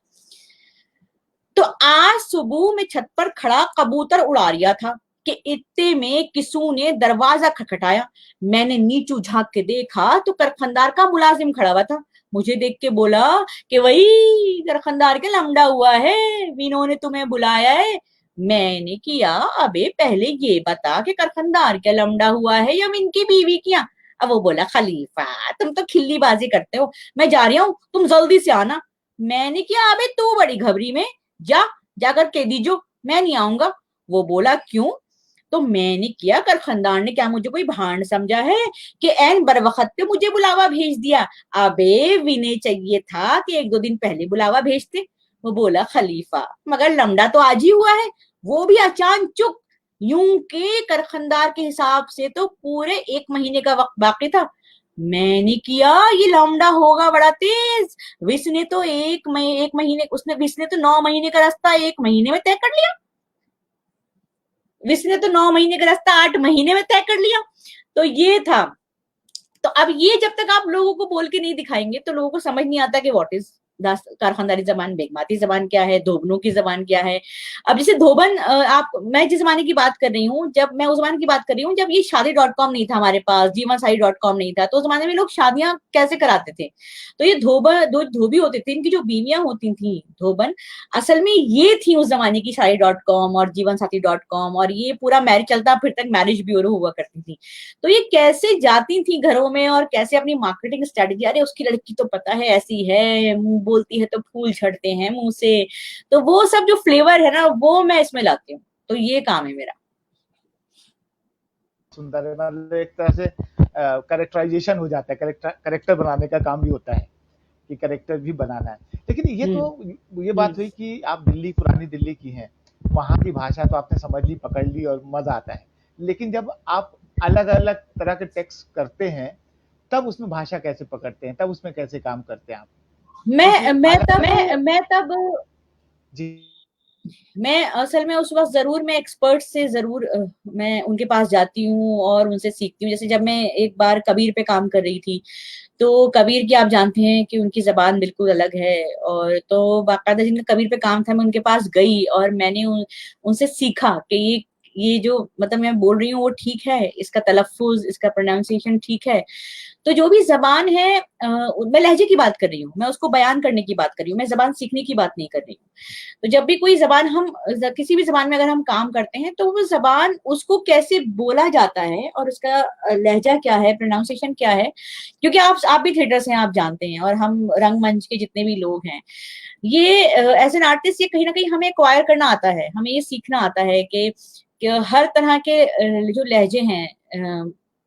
तो आज सुबह में छत पर खड़ा कबूतर उड़ा रिया था कि इत्ते में किसू ने दरवाजा खटखटाया। मैंने नीचू झांक के देखा तो करखंदार का मुलाजिम खड़ा हुआ था। मुझे देख के बोला कि वही करखंदार के लमड़ा हुआ है, मीनों ने तुम्हें बुलाया है। मैंने किया, अबे पहले ये बता कि करखंदार क्या लमड़ा हुआ है या इनकी बीवी किया। अब वो बोला, खलीफा तुम तो खिल्लीबाजी करते हो, मैं जा रही हूँ, तुम जल्दी से आना। मैंने किया, अबे तू बड़ी घबरी में, जा जाकर कह दीजो मैं नहीं आऊंगा। वो बोला, क्यों? तो मैंने किया, करखंदार ने क्या मुझे कोई भांड समझा है कि एन बरवक्त पे मुझे बुलावा भेज दिया। अबे विनय चाहिए था कि एक दो दिन पहले बुलावा भेजते। वो बोला, खलीफा मगर लमड़ा तो आज ही हुआ है, वो भी अचानचुक। यूं के करखंदार के हिसाब से तो पूरे 1 महीने का वक्त बाकी था। मैंने किया, ये लौंडा होगा बड़ा तेज। विस ने तो एक महीने, उसने विस ने तो 9 महीने का रास्ता 1 महीने में तय कर लिया। विस ने तो 9 महीने का रास्ता 8 महीने में तय कर लिया। तो ये था। तो अब ये जब तक आप लोगों को बोल के नहीं दिखाएंगे, तो लोगों को समझ नहीं आता कि व्हाट इज कारखानदारी जबान, बेगमाती जबान क्या है, धोबनों की जबान क्या है। अब जैसे धोबन, आप, मैं जिस जमाने की बात कर रही हूँ, जब मैं उस जमाने की बात कर रही हूँ जब ये शादी.com नहीं था हमारे पास, जीवनसाथी.com नहीं था, तो उस जमाने में लोग शादियां कैसे कराते थे। तो ये धोबी होते थे, इनकी जो बीवियां होती थी धोबन, असल में ये थी उस जमाने की शादी.com और जीवनसाथी.com, और ये पूरा मैरिज चलता फिर तक मैरिज ब्यूरो हुआ करती थी। तो ये कैसे जाती थी घरों में और कैसे अपनी मार्केटिंग स्ट्रेटेजी, अरे उसकी लड़की तो पता है ऐसी है, मुंह बोलती है तो फूल झड़ते हैं मुंह से, तो वो सब जो फ्लेवर है ना वो मैं इसमें लाती हूँ। तो ये काम है मेरा। सुंदर है, मतलब एक तरह से करेक्टराइजेशन हो जाता है, करेक्टर बनाने का काम भी होता है कि करेक्टर भी बनाना है। लेकिन ये तो ये बात हुई कि आप दिल्ली, पुरानी दिल्ली की हैं, वहाँ की भाषा तो आपने समझ ली, पकड़ ली और मजा आता है। लेकिन जब आप अलग अलग तरह के टेक्स्ट करते हैं, तब उसमें भाषा कैसे पकड़ते हैं, तब उसमें कैसे काम करते हैं आप? क्योंकि मैं तब जी मैं असल में उस वक्त जरूर मैं एक्सपर्ट से जरूर मैं उनके पास जाती हूँ और उनसे सीखती हूँ। जैसे जब मैं एक बार कबीर पे काम कर रही थी, तो कबीर की आप जानते हैं कि उनकी जबान बिल्कुल अलग है, और तो बाकायदा जिनका कबीर पे काम था मैं उनके पास गई और मैंने उनसे सीखा कि ये जो मतलब मैं बोल रही हूँ वो ठीक है, इसका तलफ्फुज, इसका प्रोनाउंसिएशन ठीक है। तो जो भी जबान है, मैं लहजे की बात कर रही हूँ, मैं उसको बयान करने की बात कर रही हूँ, मैं जबान सीखने की बात नहीं कर रही हूँ। तो जब भी कोई जबान हम किसी भी जबान में अगर हम काम करते हैं, तो वो जबान उसको कैसे बोला जाता है और उसका लहजा क्या है, प्रोनाउंसिएशन क्या है, क्योंकि आप भी थिएटर से हैं, आप जानते हैं, और हम रंगमंच के जितने भी लोग हैं, ये एज एन आर्टिस्ट ये कहीं ना कहीं हमें एक्वायर करना आता है, हमें ये सीखना आता है कि हर तरह के जो लहजे हैं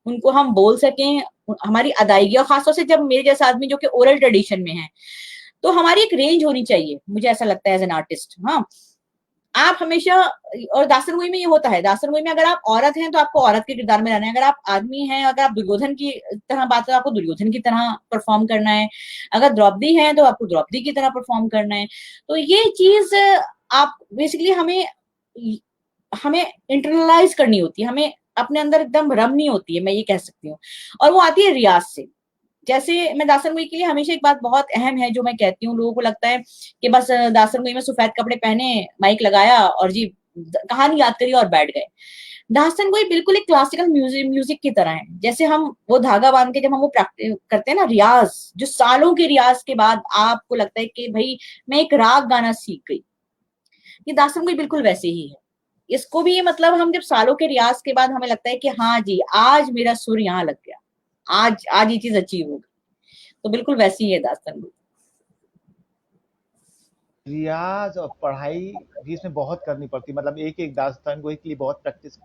उनको हम बोल सकें, हमारी अदायगी, और खासतौर से जब मेरे जैसा आदमी जो कि ओरल ट्रेडिशन में है, तो हमारी एक रेंज होनी चाहिए, मुझे ऐसा लगता है एज एन आर्टिस्ट। हाँ, आप हमेशा, और दास्तान गोई में ये होता है, दास्तान गोई में अगर आप औरत हैं तो आपको औरत के किरदार में रहना है, अगर आप आदमी हैं, अगर आप दुर्योधन की तरह बात करें, आपको दुर्योधन की तरह परफॉर्म करना है, अगर द्रौपदी है तो आपको द्रौपदी की तरह परफॉर्म करना है। तो ये चीज आप बेसिकली हमें हमें इंटरनलाइज करनी होती है, हमें अपने अंदर एकदम रमनी होती है, मैं ये कह सकती हूँ, और वो आती है रियाज से। जैसे मैं दास्तान गोई के लिए हमेशा एक बात बहुत अहम है जो मैं कहती हूँ, लोगों को लगता है कि बस दास्तान गोई में सफेद कपड़े पहने, माइक लगाया और जी कहानी याद करी और बैठ गए। दास्तान गोई बिल्कुल एक क्लासिकल म्यूजिक की तरह है। जैसे हम वो धागा बांध के जब हम वो प्रैक्टिस करते हैं ना, रियाज, जो सालों के रियाज के बाद आपको लगता है कि भाई मैं एक राग गाना सीख गई, ये दास्तान गोई बिल्कुल वैसे ही है। इसको भी ये मतलब हम जब सालों के रियाज के बाद हमें लगता है कि हाँ जी आज मेरा सुर यहाँ लग गया, आज आज ये चीज अचीव हो गई, तो बिल्कुल वैसी ही है दास्तान गोई। रियाज और पढ़ाई भी इसमें बहुत करनी पड़ती है, मतलब एक एक दास्तान गोई के लिए बहुत प्रैक्टिस,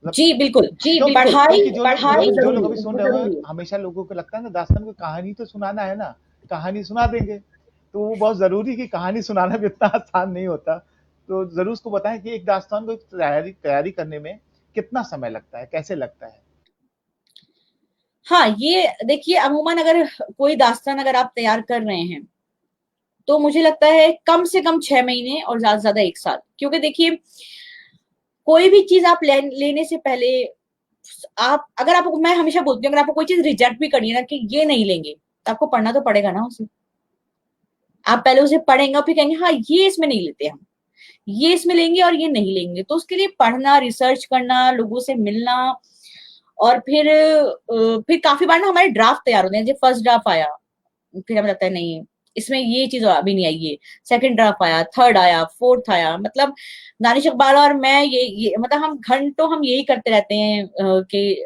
मतलब जी बिल्कुल, पढ़ाई क्योंकि पढ़ाई जो जरूरी लोग है, अभी सुन वो रहे होंगे, जरूरी है। हमेशा लोगों को लगता है ना दास्तान को कहानी तो सुनाना है ना, कहानी सुना देंगे, तो वो बहुत जरूरी कि कहानी सुनाना भी इतना आसान नहीं होता। तो जरूर उसको बताएं कि एक दास्तान को तैयारी तैयारी करने में कितना समय लगता है, कैसे लगता है। हाँ, ये देखिए अमूमन अगर कोई दास्तान अगर आप तैयार कर रहे हैं, तो मुझे लगता है कम से कम 6 महीने और ज्यादा से ज्यादा 1 साल। क्योंकि देखिए कोई भी चीज आप लेने से पहले, आप अगर आपको, मैं हमेशा बोलती हूँ, अगर आपको कोई चीज रिजेक्ट भी करनी है ना कि ये नहीं लेंगे, तो आपको पढ़ना तो पड़ेगा ना उसे। आप पहले उसे पढ़ेंगे और फिर कहेंगे हाँ ये इसमें नहीं लेते हम, ये इसमें लेंगे और ये नहीं लेंगे। तो उसके लिए पढ़ना, रिसर्च करना, लोगों से मिलना, और फिर काफी बार ना हमारे ड्राफ्ट तैयार होते हैं। जब फर्स्ट ड्राफ्ट आया, फिर हमें लगता है नहीं इसमें ये चीज अभी नहीं आई है, सेकंड ड्राफ्ट आया, थर्ड आया, फोर्थ आया, मतलब दानिश इकबाल और मैं ये मतलब हम घंटों हम यही करते रहते हैं कि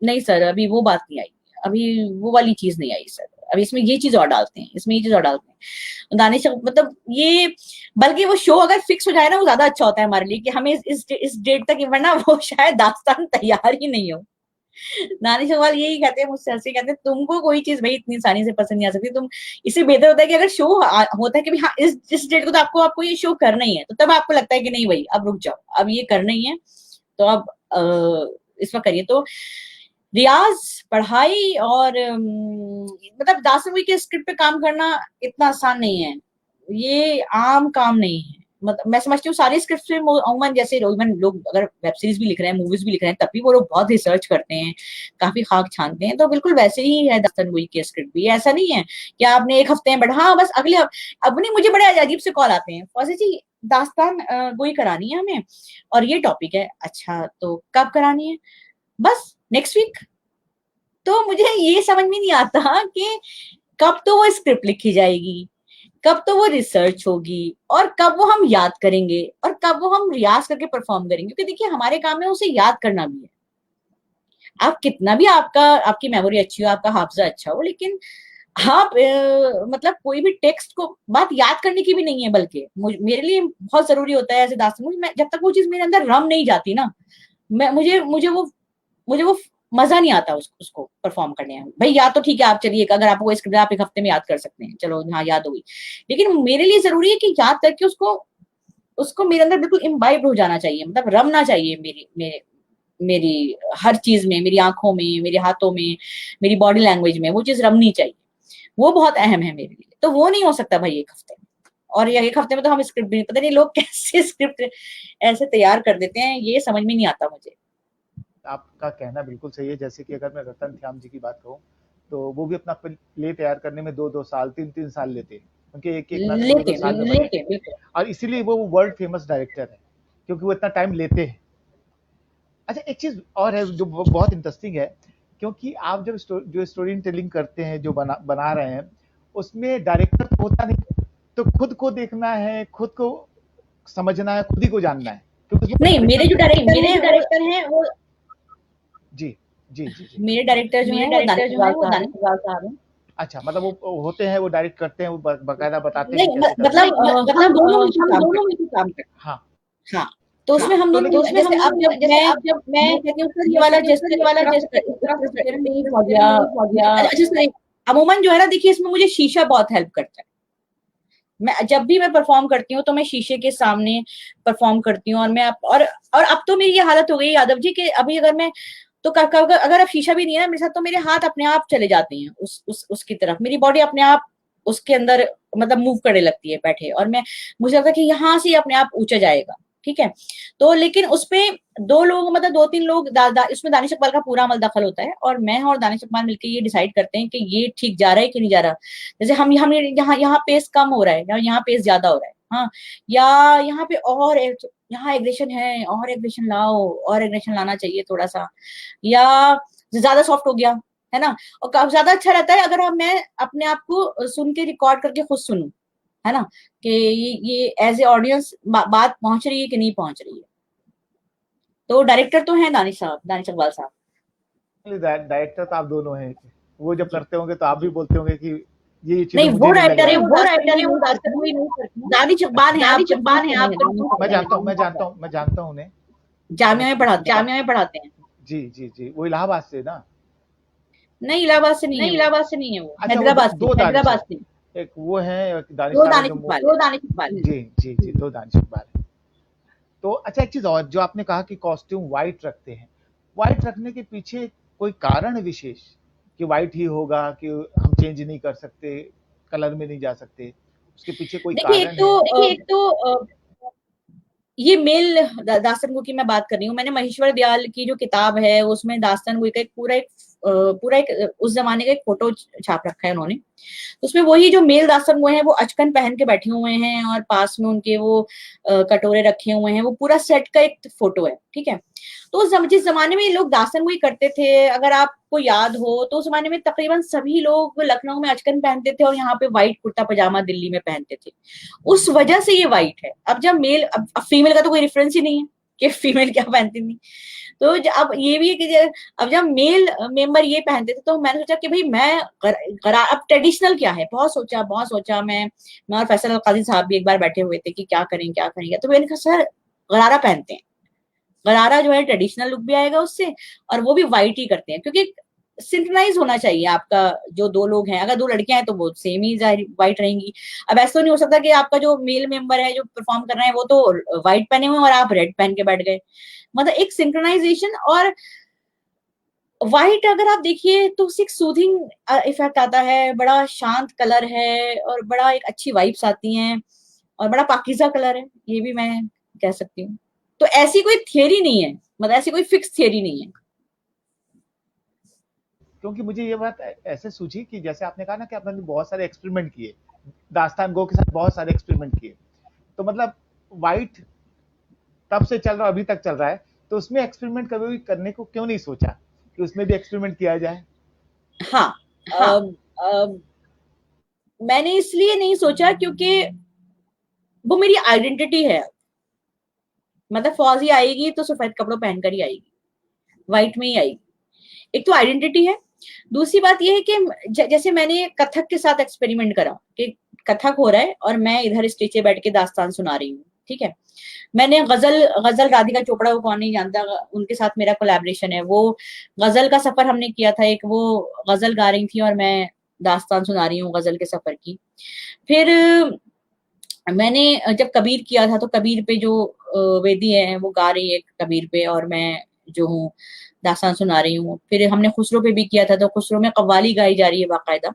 नहीं सर अभी वो बात नहीं आई, अभी वो वाली चीज नहीं आई सर, अभी इसमें ये चीज और डालते हैं, इसमें ये चीज और डालते हैं। दानिश मतलब ये, बल्कि वो शो अगर फिक्स हो जाए ना वो ज्यादा अच्छा होता है हमारे लिए, कि हमें इस डेट तक, वरना वो शायद दास्तान तैयार ही नहीं हो। दानिश अग्रवाल यही कहते हैं मुझसे, ऐसे कहते हैं तुमको कोई चीज भाई इतनी आसानी से पसंद नहीं आ सकती, तुम, इससे बेहतर होता है कि अगर शो होता है कि हाँ इस डेट को तो आपको ये शो करना ही है, तो तब आपको लगता है कि नहीं भाई अब रुक जाओ, अब ये करना ही है, तो अब इस वक्त करिए। तो रियाज, पढ़ाई और मतलब दास मूवी के स्क्रिप्ट पे काम करना इतना आसान नहीं है, ये आम काम नहीं है। मतलब मैं समझती हूँ सारी स्क्रिप्ट में अमूमन जैसे इवन लोग अगर वेब सीरीज भी लिख रहे हैं, मूवीज भी लिख रहे हैं, तब भी वो लोग बहुत रिसर्च करते हैं, काफी खाक छानते हैं। तो बिल्कुल वैसे ही है दास्तान गोई की स्क्रिप्ट भी। ऐसा नहीं है कि आपने एक हफ्ते में बढ़ा, हाँ बस अगले अब नहीं, मुझे बड़े अजीब से कॉल आते हैं, फौजी जी दास्तान गोई करानी है हमें और ये टॉपिक है, अच्छा तो कब करानी है, बस नेक्स्ट वीक। तो मुझे ये समझ में नहीं आता कि कब तो वो स्क्रिप्ट लिखी जाएगी, कब तो वो रिसर्च होगी, और कब वो हम याद करेंगे, और कब वो हम रियाज करके परफॉर्म करेंगे। क्योंकि देखिए हमारे काम में उसे याद करना भी है। आप कितना भी आपकी मेमोरी अच्छी हो, आपका हाफजा अच्छा हो, लेकिन आप मतलब कोई भी टेक्स्ट को बात याद करने की भी नहीं है, बल्कि मेरे लिए बहुत जरूरी होता है ऐसे दास्तान, मैं जब तक वो चीज मेरे अंदर रम नहीं जाती ना, मैं मुझे वो मजा नहीं आता उसको परफॉर्म करने में। भाई याद तो ठीक है, आप चलिए अगर आपको स्क्रिप्ट आप एक हफ्ते में याद कर सकते हैं, चलो हाँ याद हो गई, लेकिन मेरे लिए जरूरी है कि याद करके उसको उसको मेरे अंदर बिल्कुल इम्बाइब हो जाना चाहिए, मतलब रमना चाहिए मेरी हर चीज में, मेरी आंखों में, मेरे हाथों में, मेरी बॉडी लैंग्वेज में वो चीज रमनी चाहिए। वो बहुत अहम है मेरे लिए। तो वो नहीं हो सकता भाई एक हफ्ते में, और ये एक हफ्ते में तो हम स्क्रिप्ट भी पता नहीं लोग कैसे स्क्रिप्ट ऐसे तैयार कर देते हैं, ये समझ में नहीं आता मुझे। आपका कहना बिल्कुल सही है। जैसे कि अगर मैं रतन श्याम जी की बात कहूँ, तो वो भी अपना प्ले तैयार करने में 2-2 साल, 3-3 साल लेते हैं। उनके एक-एक नाटक 2-2 लेते साल में बिल्कुल बने बिल्कुल। और इसीलिए वो वर्ल्ड फेमस डायरेक्टर है, क्योंकि वो इतना टाइम लेते हैं। अच्छा, एक चीज़ और है जो बहुत इंटरेस्टिंग है, क्योंकि आप जब जो स्टोरी टेलिंग करते हैं, जो बना बना रहे हैं, उसमें डायरेक्टर तो होता नहीं, तो खुद को देखना है, खुद को समझना है, खुद ही को जानना है, क्योंकि उसमें नहीं डायरेक्टर मेरे जो नहीं, डायरेक्टर मेरे हैं जो वो डायरेक्टर हैं वो जी, जी, जी, जी। मेरे डायरेक्टर जो मेरे हैं वो डायरेक्टर दानिश जो इकबाल हैं वो साहब दानिश हैं। इकबाल साहब हैं। अच्छा, मतलब वो होते हैं, वो डायरेक्ट करते हैं, वो बकायदा बताते हैं कि नहीं कैसे करना है। मतलब नहीं हम मतलब दोनों मिलकर हम काम दोनों करते मिलकर काम करते हैं। हाँ, हैं। हाँ, तो हाँ। उसमें हम तो दोनों लेकिन जैसे उसमें अब जब जैसे मैं अब जब मैं मैं कहती हूँ सर ये मैं वाला कहती हूँ जैसे सर ये वाला जैसे इस तरह से मेरा इस मीट तरह हो से मेरा गया। मीट हो गया। अच्छा सर, अमूमन जो है ना देखिए इसमें मुझे शीशा बहुत हेल्प करता है। मैं जब भी मैं परफॉर्म करती हूँ तो मैं शीशे के सामने परफॉर्म करती हूँ, और मैं और अब तो मेरी ये हालत हो गई यादव जी कि अभी अगर मैं तो अगर अब शीशा भी नहीं है ना मेरे साथ, तो मेरे हाथ अपने आप चले जाते हैं उसकी तरफ, मेरी बॉडी अपने आप उसके अंदर मतलब मूव करने लगती है बैठे, और मैं मुझे लगता है कि यहाँ से अपने आप ऊंचा जाएगा, ठीक है। तो लेकिन उसपे दो लोग मतलब दो तीन लोग इसमें दानिश इकबाल का पूरा अमल दखल होता है, और मैं और दानिश इकबाल मिलकर ये डिसाइड करते हैं कि ये ठीक जा रहा है कि नहीं जा रहा। जैसे हम यहाँ यहाँ पेस कम हो रहा है या यहाँ पेस ज्यादा हो रहा है, हाँ, या यहाँ पे और यहाँ एग्रेशन है, और एग्रेशन लाओ, और एग्रेशन लाना चाहिए थोड़ा सा, या ज्यादा सॉफ्ट हो गया, है ना। और ज्यादा अच्छा रहता है अगर मैं अपने आप को सुन के रिकॉर्ड करके खुद सुनूं, है ना, कि ये एज ए ऑडियंस बात पहुंच रही है कि नहीं पहुंच रही है। तो डायरेक्टर तो है दानिश साहब, दानिश इकबाल साहब। डायरेक्टर तो आप दोनों हैं। वो जब जी। करते होंगे तो आप भी बोलते होंगे कि ये चीज़ें नहीं मुझे वो नहीं लग राइटर रहा है, है। वो वो दास्तान राइटर गोई है, वो नहीं दास्तान करते गोई हैं। नहीं करते हैं। दानिश इकबाल अच्छा, हैं, आप दानिश कंफ्यूज इकबाल हैं, कर रहे आप हैं कंफ्यूज दानिश मैं इकबाल जानता हैं। हूँ, मैं जानता हूँ, मैं जानता हूँ उन्हें। मैंने जामिया में पढ़ाते हैं। जामिया में पढ़ाते हैं। जी, जी, जी। वो इलाहाबाद से ना? नहीं इलाहाबाद से नहीं है नहीं, वो, इलाहाबाद से नहीं है वो। अच्छा, वो हैदराबाद से। 2 दानिश हैदराबाद हैं। से। एक वो हैं, एक दानिश दो साहब हैं दानिश जो इकबाल है। 2 दानिश इकबाल हैं। जी, जी, जी, 2 दानिश इकबाल हैं। तो अच्छा, एक चीज़ और जो आपने कहा कि कॉस्ट्यूम व्हाइट रखते हैं। व्हाइट रखने के पीछे कोई कारण है विशेष कि व्हाइट ही होगा, कि हम चेंज नहीं कर सकते, कलर में नहीं जा सकते? उसके पीछे कोई देखिए एक कारण तो है? देखिए, एक तो ये मेल दास्तान गो की मैं बात कर रही हूँ। मैंने महेश्वर दयाल की जो किताब है उसमें दास्तान गो का एक पूरा एक उस जमाने का एक फोटो छाप रखा है उन्होंने। उसमें वही जो मेल दास्तान गो हैं वो अचकन पहन के बैठे हुए हैं, और पास में उनके वो कटोरे रखे हुए हैं, वो पूरा सेट का एक फोटो है, ठीक है। तो जिस जमाने में ये लोग दास्तान गोई करते थे, अगर आपको याद हो तो उस जमाने में तकरीबन सभी लोग लखनऊ में अचकन पहनते थे, और यहाँ पे व्हाइट कुर्ता पजामा दिल्ली में पहनते थे। उस वजह से ये व्हाइट है। अब जब अब फीमेल का तो कोई रेफरेंस ही नहीं है कि फीमेल क्या पहनती थी। तो अब ये भी है कि अब जब मेल मेंबर ये पहनते थे तो मैंने सोचा कि भाई अब ट्रेडिशनल क्या है, बहुत सोचा। मैं और फैसल अल काजी साहब भी एक बार बैठे हुए थे कि क्या करें क्या करेंगे, तो मैंने कहा सर गरारा पहनते हैं। गरारा जो है ट्रेडिशनल लुक भी आएगा उससे, और वो भी व्हाइट ही करते हैं, क्योंकि सिंक्रोनाइज होना चाहिए आपका। जो दो लोग हैं, अगर दो लड़कियां हैं तो वो सेम ही व्हाइट रहेंगी। अब ऐसा तो नहीं हो सकता कि आपका जो मेल मेंबर है जो परफॉर्म कर रहे हैं वो तो व्हाइट पहने हुए और आप रेड पहन के बैठ गए। मतलब एक सिंक्रोनाइजेशन, और व्हाइट अगर आप देखिए तो उससे एक सूथिंग इफेक्ट आता है, बड़ा शांत कलर है और बड़ा एक अच्छी वाइब्स आती हैं। और बड़ा पाकीज़ा कलर है, ये भी मैं कह सकती हूँ। तो ऐसी कोई थियरी नहीं है, मतलब ऐसी कोई फिक्स थियरी नहीं है। क्योंकि मुझे ये बात ऐसे सूझी कि जैसे आपने कहा ना कि आपने बहुत सारे एक्सपेरिमेंट किए, दास्तान गो के साथ बहुत सारे एक्सपेरिमेंट किए, तो मतलब वाइट तब से चल रहा है, अभी तक चल रहा है, तो उसमें एक्सपेरिमेंट कभी भी करने को क्यों नहीं सोचा कि उसमें भी एक्सपेरिमेंट किया जाए? हाँ, मैंने इसलिए नहीं सोचा क्योंकि वो मेरी आइडेंटिटी है। मतलब फौजी आएगी तो सफेद कपड़ों पहनकर ही आएगी, व्हाइट में ही आएगी। एक तो आइडेंटिटी है, दूसरी बात ये है कि जैसे मैंने कथक के साथ एक्सपेरिमेंट करा कि कथक हो रहा है और मैं इधर स्टेज पे बैठ के दास्तान सुना रही हूँ, ठीक है। मैंने गजल गजल राधिका चोपड़ा को कौन नहीं जानता, उनके साथ मेरा कोलैबोरेशन है। वो गजल का सफर हमने किया था, एक वो गजल गा रही थी और मैं दास्तान सुना रही हूँ गजल के सफर की। फिर मैंने जब कबीर किया था तो कबीर पे जो वेदी है वो गा रही है कबीर पे और मैं जो हूँ दास्तान सुना रही हूँ। फिर हमने खुसरो पे भी किया था तो खुसरो में कव्वाली गाई जा रही है बाकायदा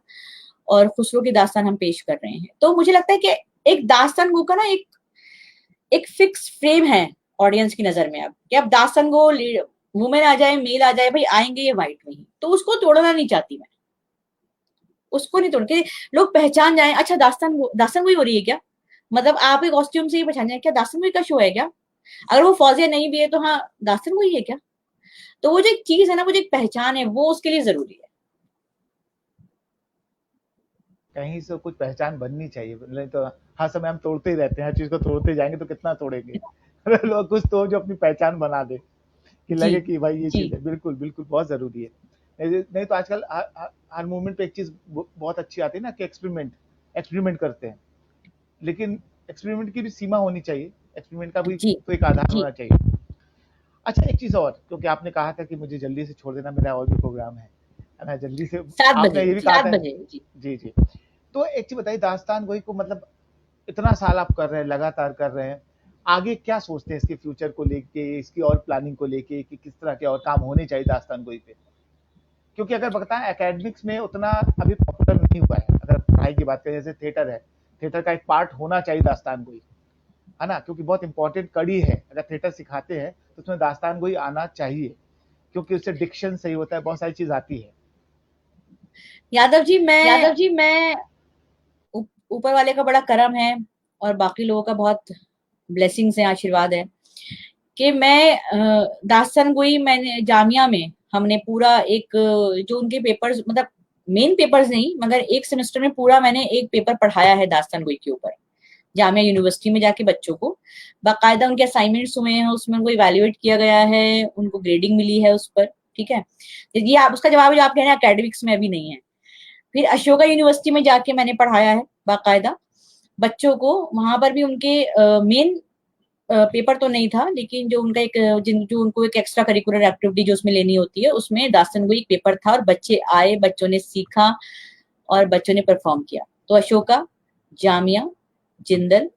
और खुसरो की दास्तान हम पेश कर रहे हैं। तो मुझे लगता है कि एक दास्तान गो का ना एक एक फिक्स फ्रेम है ऑडियंस की नजर में अब, कि अब दास्तान गो वुमेन आ जाए मेल आ जाए, भाई आएंगे ये व्हाइट में ही, तो उसको तोड़ना नहीं चाहती मैं। उसको नहीं तोड़ के लोग पहचान जाए, अच्छा दास्तान गोई हो रही है क्या, मतलब आपके कॉस्ट्यूम से ही पहचान जाए क्या दास्तान गोई का शो है क्या। अगर वो फौजिया नहीं भी है तो हाँ दास्तान गोई है क्या। तो वो जो एक चीज है ना, वो जो एक पहचान है, वो उसके लिए जरूरी है। कहीं से कुछ पहचान बननी चाहिए, नहीं तो हर समय हम तोड़ते ही रहते हैं, हर चीज को तोड़ते जाएंगे तो कितना तोड़ेंगे। लोग कुछ तो जो अपनी पहचान बना दे, कि जी लगे कि भाई ये जी चीज है, बिल्कुल बिल्कुल बहुत जरूरी है। नहीं तो आजकल हर मूवमेंट पे एक चीज बहुत अच्छी आती है ना कि एक्सपेरिमेंट करते हैं, लेकिन एक्सपेरिमेंट की भी सीमा होनी चाहिए, एक्सपेरिमेंट का भी जी तो एक आधार जी। होना चाहिए। अच्छा, एक चीज और, क्योंकि आपने कहा था कि मुझे जल्दी से छोड़ देना, मेरा और भी प्रोग्राम है ना, जल्दी से। 7 बजे आपने ये भी कहा 7 था। बजे जी। जी जी। तो एक चीज बताइए, दास्तान गोई को मतलब इतना साल आप कर रहे हैं, लगातार कर रहे हैं, आगे क्या सोचते हैं इसके फ्यूचर को लेके, इसकी और प्लानिंग को लेके, कि किस तरह के और काम होने चाहिए दास्तान गोई पे? क्योंकि अगर बताएं एकेडमिक्स में उतना अभी पॉपुलर नहीं हुआ है, अगर पढ़ाई की बात करें, जैसे थिएटर है, थिएटर का एक पार्ट होना चाहिए दास्तान गोई, है ना, क्योंकि बहुत इंपॉर्टेंट कड़ी है, अगर थिएटर सिखाते हैं तो उसमें दास्तान गोई आना चाहिए, क्योंकि उससे डिक्शन सही होता है, बहुत सारी चीज आती है। यादव जी, मैं यादव जी, मैं ऊपर वाले का बड़ा करम है और बाकी लोगों का बहुत ब्लेसिंग्स है, आशीर्वाद है कि मैं दास्तान गोई मैंने जामिया में हमने पूरा एक जो उनके पेपर्स, मतलब मेन पेपर्स नहीं मगर एक सेमेस्टर में पूरा मैंने एक पेपर पढ़ाया है दास्तान गोई के ऊपर, जामिया यूनिवर्सिटी में जाके बच्चों को बाकायदा उनके असाइनमेंट्स हुए हैं, उसमें उनको इवेल्युएट किया गया है, उनको ग्रेडिंग मिली है उस पर, ठीक है। तो ये आप उसका जवाब जो आप कह रहे हैं एकेडमिक्स में अभी नहीं है। फिर अशोका यूनिवर्सिटी में जाके मैंने पढ़ाया है बाकायदा बच्चों को, वहां पर भी उनके मेन पेपर तो नहीं था लेकिन जो उनका एक जो उनको एक एक्स्ट्रा करिकुलर एक्टिविटी जो उसमें लेनी होती है उसमें दास्तान गोई एक पेपर था और बच्चे आए, बच्चों ने सीखा और बच्चों ने परफॉर्म किया। तो अशोका, जामिया, जिंदल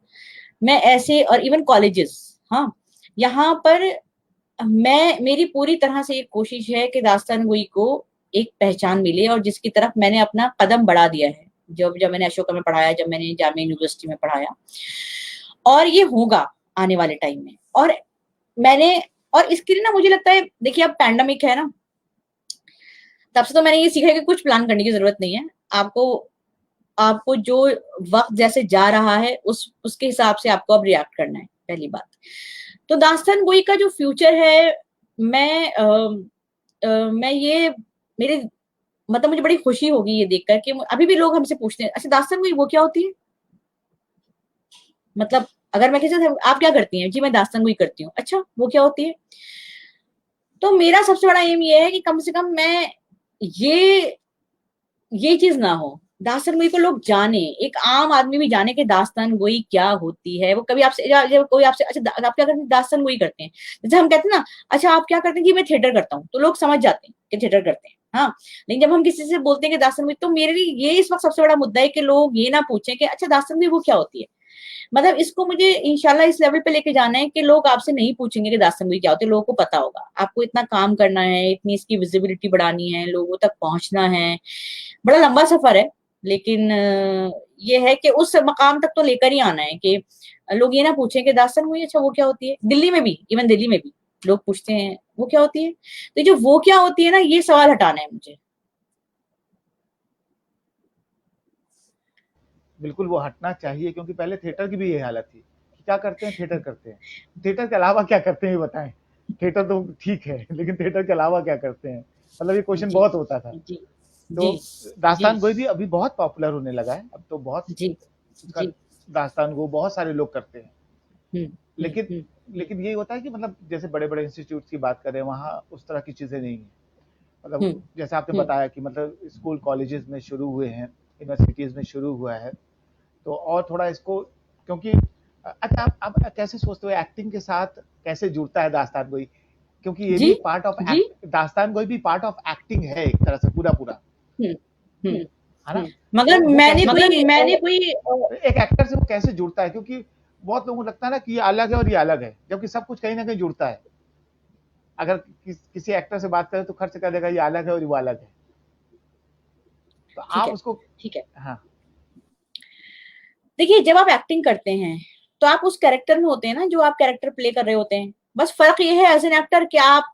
मैं ऐसे और इवन कॉलेजेस, हाँ, यहाँ पर मैं मेरी पूरी तरह से एक कोशिश है कि दास्तान गोई को एक पहचान मिले और जिसकी तरफ मैंने अपना कदम बढ़ा दिया है, जब जब मैंने अशोका में पढ़ाया, जब मैंने जामिया यूनिवर्सिटी में पढ़ाया, और ये होगा आने वाले टाइम में। और मैंने और इसके लिए ना मुझे लगता है, देखिए अब पैंडेमिक है ना, तब से तो मैंने ये सीखा है कि कुछ प्लान करने की जरूरत नहीं है आपको। आपको जो वक्त जैसे जा रहा है उसके हिसाब से आपको अब रिएक्ट करना है, पहली बात। तो दास्तान गोई का जो फ्यूचर है, मैं ये मेरे मतलब मुझे बड़ी खुशी होगी ये देखकर कि अभी भी लोग हमसे पूछते हैं अच्छा दास्तान गोई वो क्या होती है। मतलब अगर मैं किसी से आप क्या करती हैं, जी मैं दास्तान गोई करती हूँ, अच्छा वो क्या होती है। तो मेरा सबसे बड़ा एम ये है कि कम से कम मैं ये ये चीज ना हो, दास्तान गोई को लोग जाने, एक आम आदमी भी जाने कि दास्तान गोई क्या होती है। वो कभी आपसे जब कोई आपसे अच्छा आप क्या करते हैं, दास्तान गोई करते हैं, जैसे हम कहते हैं ना अच्छा आप क्या करते हैं, कि मैं थिएटर करता हूँ, तो लोग समझ जाते हैं कि थिएटर करते हैं, हाँ। लेकिन जब हम किसी से बोलते हैं कि दास्तान गोई, तो मेरे लिए ये इस वक्त सबसे बड़ा मुद्दा है कि लोग ये ना पूछें कि अच्छा दास्तान गोई वो क्या होती है। मतलब इसको मुझे इंशाल्लाह इस लेवल पे लेके जाना है कि लोग आपसे नहीं पूछेंगे कि दास्तान गोई क्या होती है, लोगों को पता होगा। आपको इतना काम करना है, इतनी इसकी विजिबिलिटी बढ़ानी है, लोगों तक पहुंचना है, बड़ा लंबा सफर है, लेकिन ये है कि उस मकाम तक तो लेकर ही आना है कि लोग ये ना पूछें कि दास्तान गोई अच्छा वो क्या होती है। दिल्ली में भी, इवन दिल्ली में भी लोग पूछते हैं वो क्या होती है, तो जो वो क्या होती है ना, ये सवाल हटाना है मुझे। बिल्कुल वो हटना चाहिए, क्योंकि पहले थिएटर की भी यही हालत थी कि क्या करते हैं, थिएटर करते हैं, थिएटर के अलावा क्या करते हैं ये बताएं। थिएटर तो ठीक है, लेकिन थिएटर के अलावा क्या करते हैं, मतलब ये क्वेश्चन जी बहुत होता था। जी तो जी जी दास्तान गोई भी अभी बहुत पॉपुलर होने लगा है, अब तो बहुत जी उसका जी। दास्तान गो बहुत सारे लोग करते हैं। हम्म लेकिन हम्म लेकिन ये होता है कि मतलब जैसे बड़े बड़े इंस्टीट्यूट की बात करें, वहाँ उस तरह की चीज़ें नहीं है। मतलब हम्म जैसे आपने हम्म बताया कि मतलब स्कूल कॉलेजेस में शुरू हुए हैं, यूनिवर्सिटीज़ में शुरू हुआ है, तो और थोड़ा इसको, क्योंकि अच्छा आप कैसे सोचते हो एक्टिंग के साथ कैसे जुड़ता है दास्तान गोई, क्योंकि ये जी भी पार्ट ऑफ जी। एक्ट, दास्तान गोई भी पार्ट ऑफ एक्टिंग है एक तरह से पूरा पूरा, हम्म हम्म है ना। तो मगर वो मैंने कैसे, कोई एक एक्टर से वो कैसे जुड़ता है, क्योंकि बहुत लोगों को लगता है ना कि ये अलग है और ये अलग है, जबकि सब कुछ कहीं ना कहीं जुड़ता है। अगर किसी एक्टर से बात करें तो खर्च कर देगा ये अलग है और वो अलग है, तो ठीक आप है उसको। ठीक है। हाँ। देखिए, जब आप एक्टिंग करते हैं तो आप उस कैरेक्टर में होते हैं ना, जो आप कैरेक्टर प्ले कर रहे होते हैं। बस फर्क ये है एज एन एक्टर कि आप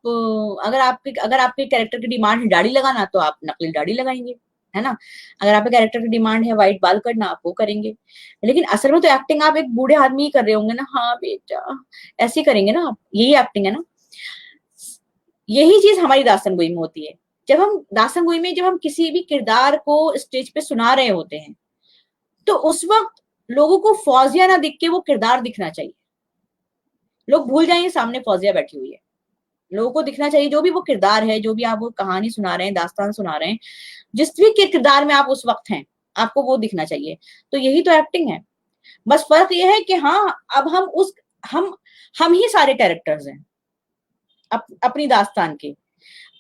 अगर आपके कैरेक्टर की डिमांड है दाढ़ी लगाना, तो आप नकली दाढ़ी लगाएंगे, है ना। अगर आपके कैरेक्टर की डिमांड है व्हाइट बाल करना, आप वो करेंगे। लेकिन असल में तो एक्टिंग आप एक बूढ़े आदमी ही कर रहे होंगे ना, हाँ बेटा ऐसे ही करेंगे ना आप, यही एक्टिंग है ना। यही चीज हमारी दास्तान गोई में होती है। जब हम किसी भी किरदार को स्टेज पे सुना रहे होते हैं, तो उस वक्त लोगों को फौजिया ना दिख के वो किरदार दिखना चाहिए। लोग भूल जाएंगे सामने फौजिया बैठी हुई है। लोगों को दिखना चाहिए जो भी वो किरदार है, जो भी आप वो कहानी सुना रहे हैं, दास्तान सुना रहे हैं, जिस भी किरदार में आप उस वक्त हैं, आपको वो दिखना चाहिए। तो यही तो एक्टिंग है। बस फर्क ये है कि हाँ, अब हम हम ही सारे कैरेक्टर्स हैं अपनी दास्तान के।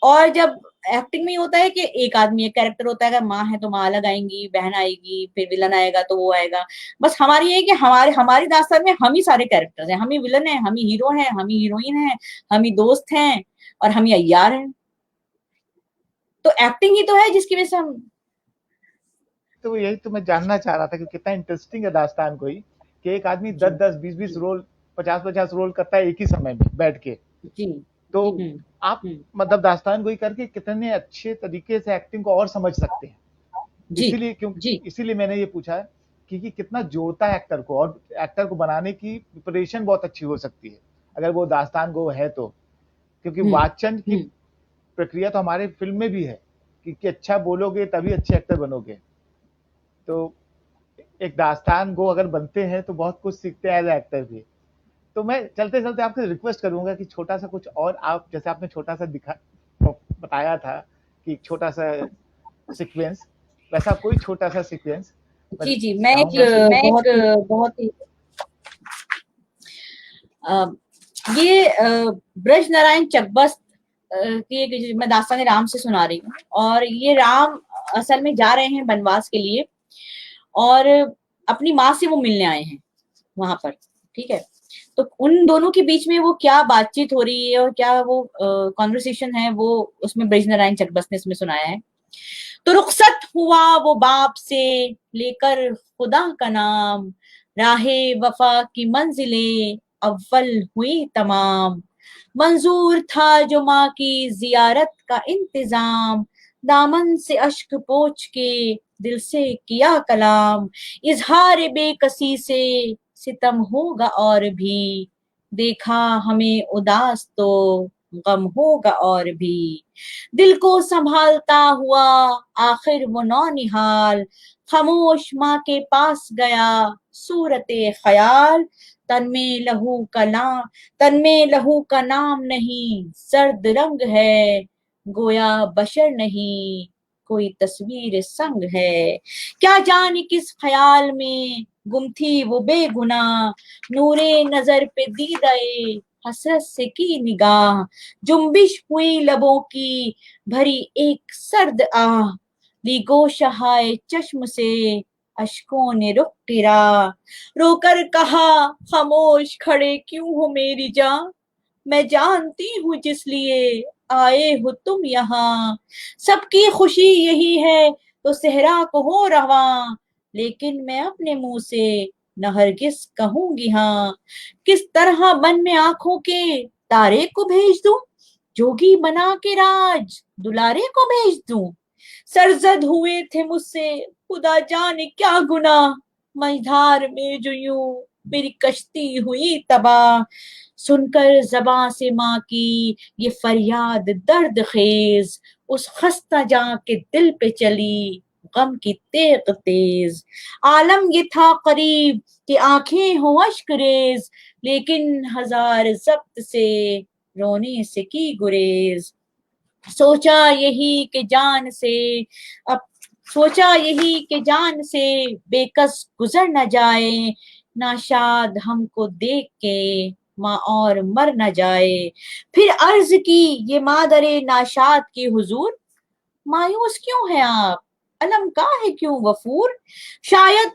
और जब एक्टिंग में ही होता है कि एक आदमी एक कैरेक्टर होता है, अगर माँ है तो माँ अलग आएंगी, बहन आएगी, फिर विलन आएगा तो वो आएगा। बस हमारी ये है कि हमारी दास्तान में हम ही सारे कैरेक्टर्स हैं, हम ही विलन है, हम ही हीरो हैं, हम ही हीरोइन है, हम ही दोस्त हैं, और हम ही अय्यार हैं। तो एक्टिंग ही तो है जिसकी वजह से हम। तो यही तो मैं जानना चाह रहा था कि कितना इंटरेस्टिंग है दास्तान कोई, कि एक आदमी जी 10-10 20-20 जी रोल, 50-50 रोल करता है एक ही समय में बैठ के। जी। तो हम्म आप हम्म। मतलब दास्तान गोई करके कितने अच्छे तरीके से एक्टिंग को और समझ सकते हैं। जी इसीलिए क्यों, जी। इसीलिए मैंने ये पूछा है कि कितना जोड़ता है एक्टर को, और एक्टर को बनाने की प्रिपरेशन बहुत अच्छी हो सकती है अगर वो दास्तान गो है तो। क्योंकि हम्म वाचन की हम्म। प्रक्रिया तो हमारे फिल्म में भी है कि अच्छा बोलोगे तभी अच्छे एक्टर बनोगे। तो एक दास्तान गो अगर बनते हैं तो बहुत कुछ सीखते हैं एज एक्टर भी। तो मैं चलते चलते आपसे रिक्वेस्ट करूंगा कि छोटा सा कुछ और, आप जैसे आपने छोटा सा दिखा बताया था कि छोटा सा सीक्वेंस, वैसा कोई छोटा सा सीक्वेंस मैं जी जी। मैं चाहूंगा कि बहुत ही बहुत ही अ, ये ब्रज नारायण चकबस्त की एक मैं दास्तान राम से सुना रही हूँ। और ये राम असल में जा रहे हैं बनवास के लिए, और अपनी माँ से वो मिलने आए हैं वहां पर। ठीक है। तो उन दोनों के बीच में वो क्या बातचीत हो रही है और क्या वो कॉन्वर्सेशन है, वो उसमें ब्रज नारायण चकबस्त ने इसमें सुनाया है। तो रुखसत हुआ वो बाप से लेकर खुदा का नाम, राहे वफा की मंजिले अव्वल हुई तमाम, मंजूर था जो माँ की जियारत का इंतजाम, दामन से अश्क पोंछ के दिल से किया कलाम, इजहार बेकसी से सितम होगा और भी, देखा हमें उदास तो गम होगा और भी, दिल को संभालता हुआ आखिर वो नौनिहाल, खामोश माँ के पास गया सूरते ख्याल, तन में लहू का नाम तन में लहू का नाम नहीं, सर्द रंग है गोया बशर नहीं, कोई तस्वीर संग है, क्या जाने किस ख्याल में गुम थी वो बेगुनाह, नूरे नजर पे दीदाए हसरत से की निगाह, जुम्बिश हुई लबों की भरी एक सर्द आह, ली गोशहाए चश्म से अशकों ने रुख गिरा, रोकर कहा खामोश खड़े क्यों हो मेरी जान, मैं जानती हूँ जिस लिए आए हो तुम यहाँ, सबकी खुशी यही है तो सहरा को हो रवा, लेकिन मैं अपने मुंह से न हरगिज कहूंगी हाँ। किस तरह मन में आंखों के तारे को भेज दूं, जोगी बना के राज दुलारे को भेज दूं। सरजद हुए थे मुझसे खुदा जाने क्या गुनाह, मझधार में जो यूं मेरी कश्ती हुई तबाह। सुनकर जबां से माँ की ये फरियाद दर्द खेज, उस खस्ता जां के दिल पे चली गम की तेग तेज। आलम ये था करीब कि आंखें हो अश्क रेज, लेकिन हजार जब्त से रोने से की गुरेज। सोचा यही कि जान से अब सोचा यही कि जान से बेकस गुजर न जाए, नाशाद हमको देख के माँ और मर न जाए। फिर अर्ज की ये मादरे नाशाद की हुजूर, मायूस क्यों है आप, अलम का है क्यों वफूर। शायद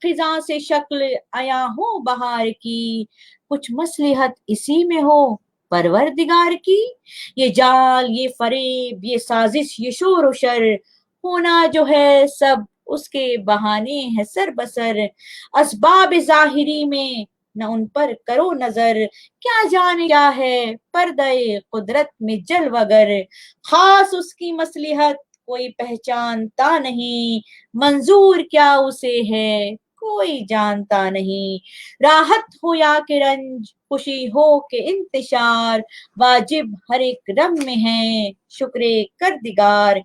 खिजा से शक्ल आया हो बहार की, कुछ मसलिहत इसी में हो परवरदिगार की। ये जाल ये फरेब ये साजिश ये शोर व शर, होना जो है सब उसके बहाने है सर बसर। असबाब जाहिरी में न उन पर करो नजर, क्या जाने क्या है पर्दे कुदरत में जल वगर। खास उसकी मसलिहत कोई पहचानता नहीं, मंजूर क्या उसे है कोई जानता नहीं। राहत हो या कि रंज खुशी हो के इंतशार, वाजिब हर एक रंग में है शुक्रे कर दिगार।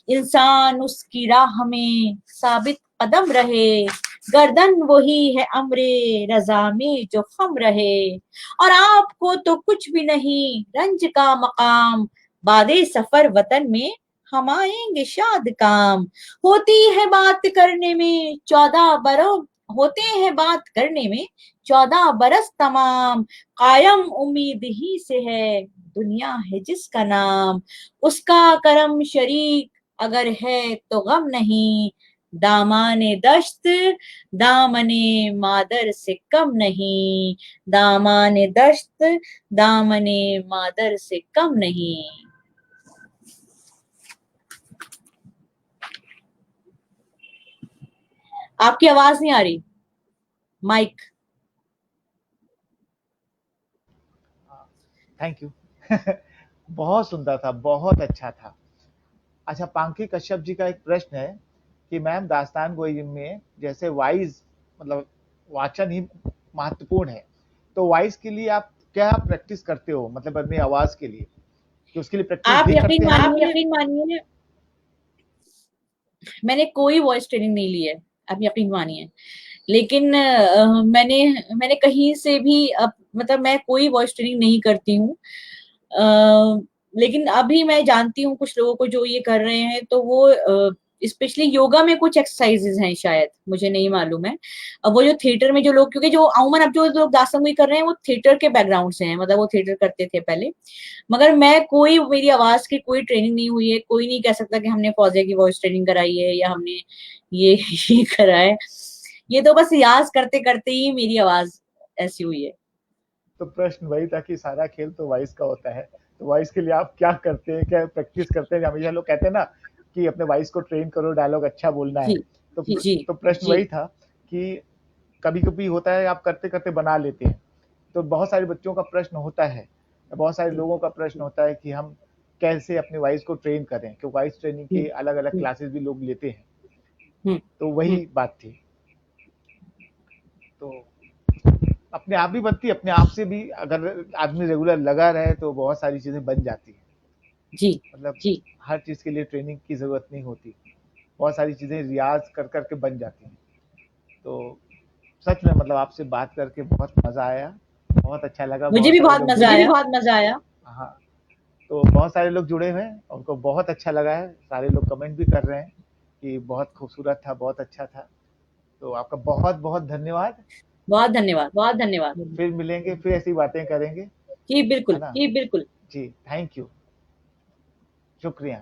इंसान उसकी राह में साबित कदम रहे, गर्दन वही है अमरे रजा में जो खम रहे। और आपको तो कुछ भी नहीं रंज का मकाम, बादे सफर वतन में हम आएंगे शाद काम। होती है बात करने में 14 बरस, होते हैं बात करने में 14 बरस तमाम। कायम उम्मीद ही से है दुनिया है जिसका नाम, उसका करम शरीक अगर है तो गम नहीं। दामाने दश्त दामने मादर से कम नहीं, दामाने दश्त दामने मादर से कम नहीं। आपकी आवाज नहीं आ रही, माइक। Thank you. बहुत सुंदर था, बहुत अच्छा था। अच्छा, पांकी कश्यप जी का एक प्रश्न है कि मैम दास्तान गोई में जैसे वाइज मतलब वाचन ही महत्वपूर्ण है, तो वाइज के लिए आप क्या प्रैक्टिस करते हो, मतलब अपनी आवाज के लिए, कि उसके लिए प्रैक्टिस आप भी करते यकीन हैं? आप मानिए, यकीन मानिए मैंने कोई वॉइस ट्रेनिंग नहीं ली है, आप यकीन मानिए। लेकिन मैंने मैंने कहीं से भी मतलब मैं कोई वॉइस ट्रेनिंग नहीं करती हूँ। लेकिन अभी मैं जानती हूँ कुछ लोगों को जो ये कर रहे हैं, तो वो स्पेशली योगा में कुछ एक्सरसाइजेज हैं, शायद मुझे नहीं मालूम है। अब वो जो थिएटर में जो लोग, क्योंकि जो अमूमन अब जो लोग दास्तान कर रहे हैं वो थिएटर के बैकग्राउंड से हैं, मतलब वो थिएटर करते थे पहले। मगर मैं कोई मेरी आवाज की कोई ट्रेनिंग नहीं हुई है, कोई नहीं कह सकता कि हमने फौजिया की वॉइस ट्रेनिंग कराई है या हमने ये ये करा है। ये तो बस रियाज करते करते ही मेरी आवाज ऐसी हुई है। तो प्रश्न वही था कि सारा खेल तो वॉइस का होता है, तो वॉइस के लिए आप क्या करते हैं, क्या प्रैक्टिस करते हैं? हमेशा लोग कहते हैं ना कि अपने वॉइस को ट्रेन करो, डायलॉग अच्छा बोलना है। जी तो जी तो प्रश्न वही था कि कभी कभी होता है आप करते करते बना लेते हैं, तो बहुत सारे बच्चों का प्रश्न होता है, बहुत सारे लोगों का प्रश्न होता है कि हम कैसे अपने वॉइस को ट्रेन करें, क्योंकि वॉइस ट्रेनिंग के अलग अलग क्लासेस भी लोग लेते हैं। तो वही बात थी। तो अपने आप भी बनती है, अपने आप से भी अगर आदमी रेगुलर लगा रहे तो बहुत सारी चीजें बन जाती हैं। जी मतलब जी। हर चीज के लिए ट्रेनिंग की जरूरत नहीं होती, बहुत सारी चीजें रियाज कर करके बन जाती हैं। तो सच में मतलब आपसे बात करके बहुत मजा आया, बहुत अच्छा लगा, मुझे बहुत भी सारे बहुत लोग मजा मुझे भी आया। बहुत मजा आया। हाँ, तो बहुत सारे लोग जुड़े हुए हैं, उनको बहुत अच्छा लगा है, सारे लोग कमेंट भी कर रहे हैं कि बहुत खूबसूरत था, बहुत अच्छा था। तो आपका बहुत बहुत धन्यवाद। बहुत धन्यवाद। बहुत धन्यवाद। फिर मिलेंगे, फिर ऐसी बातें करेंगे, जी है बिल्कुल। ना? जी बिल्कुल। जी, थैंक यू, शुक्रिया।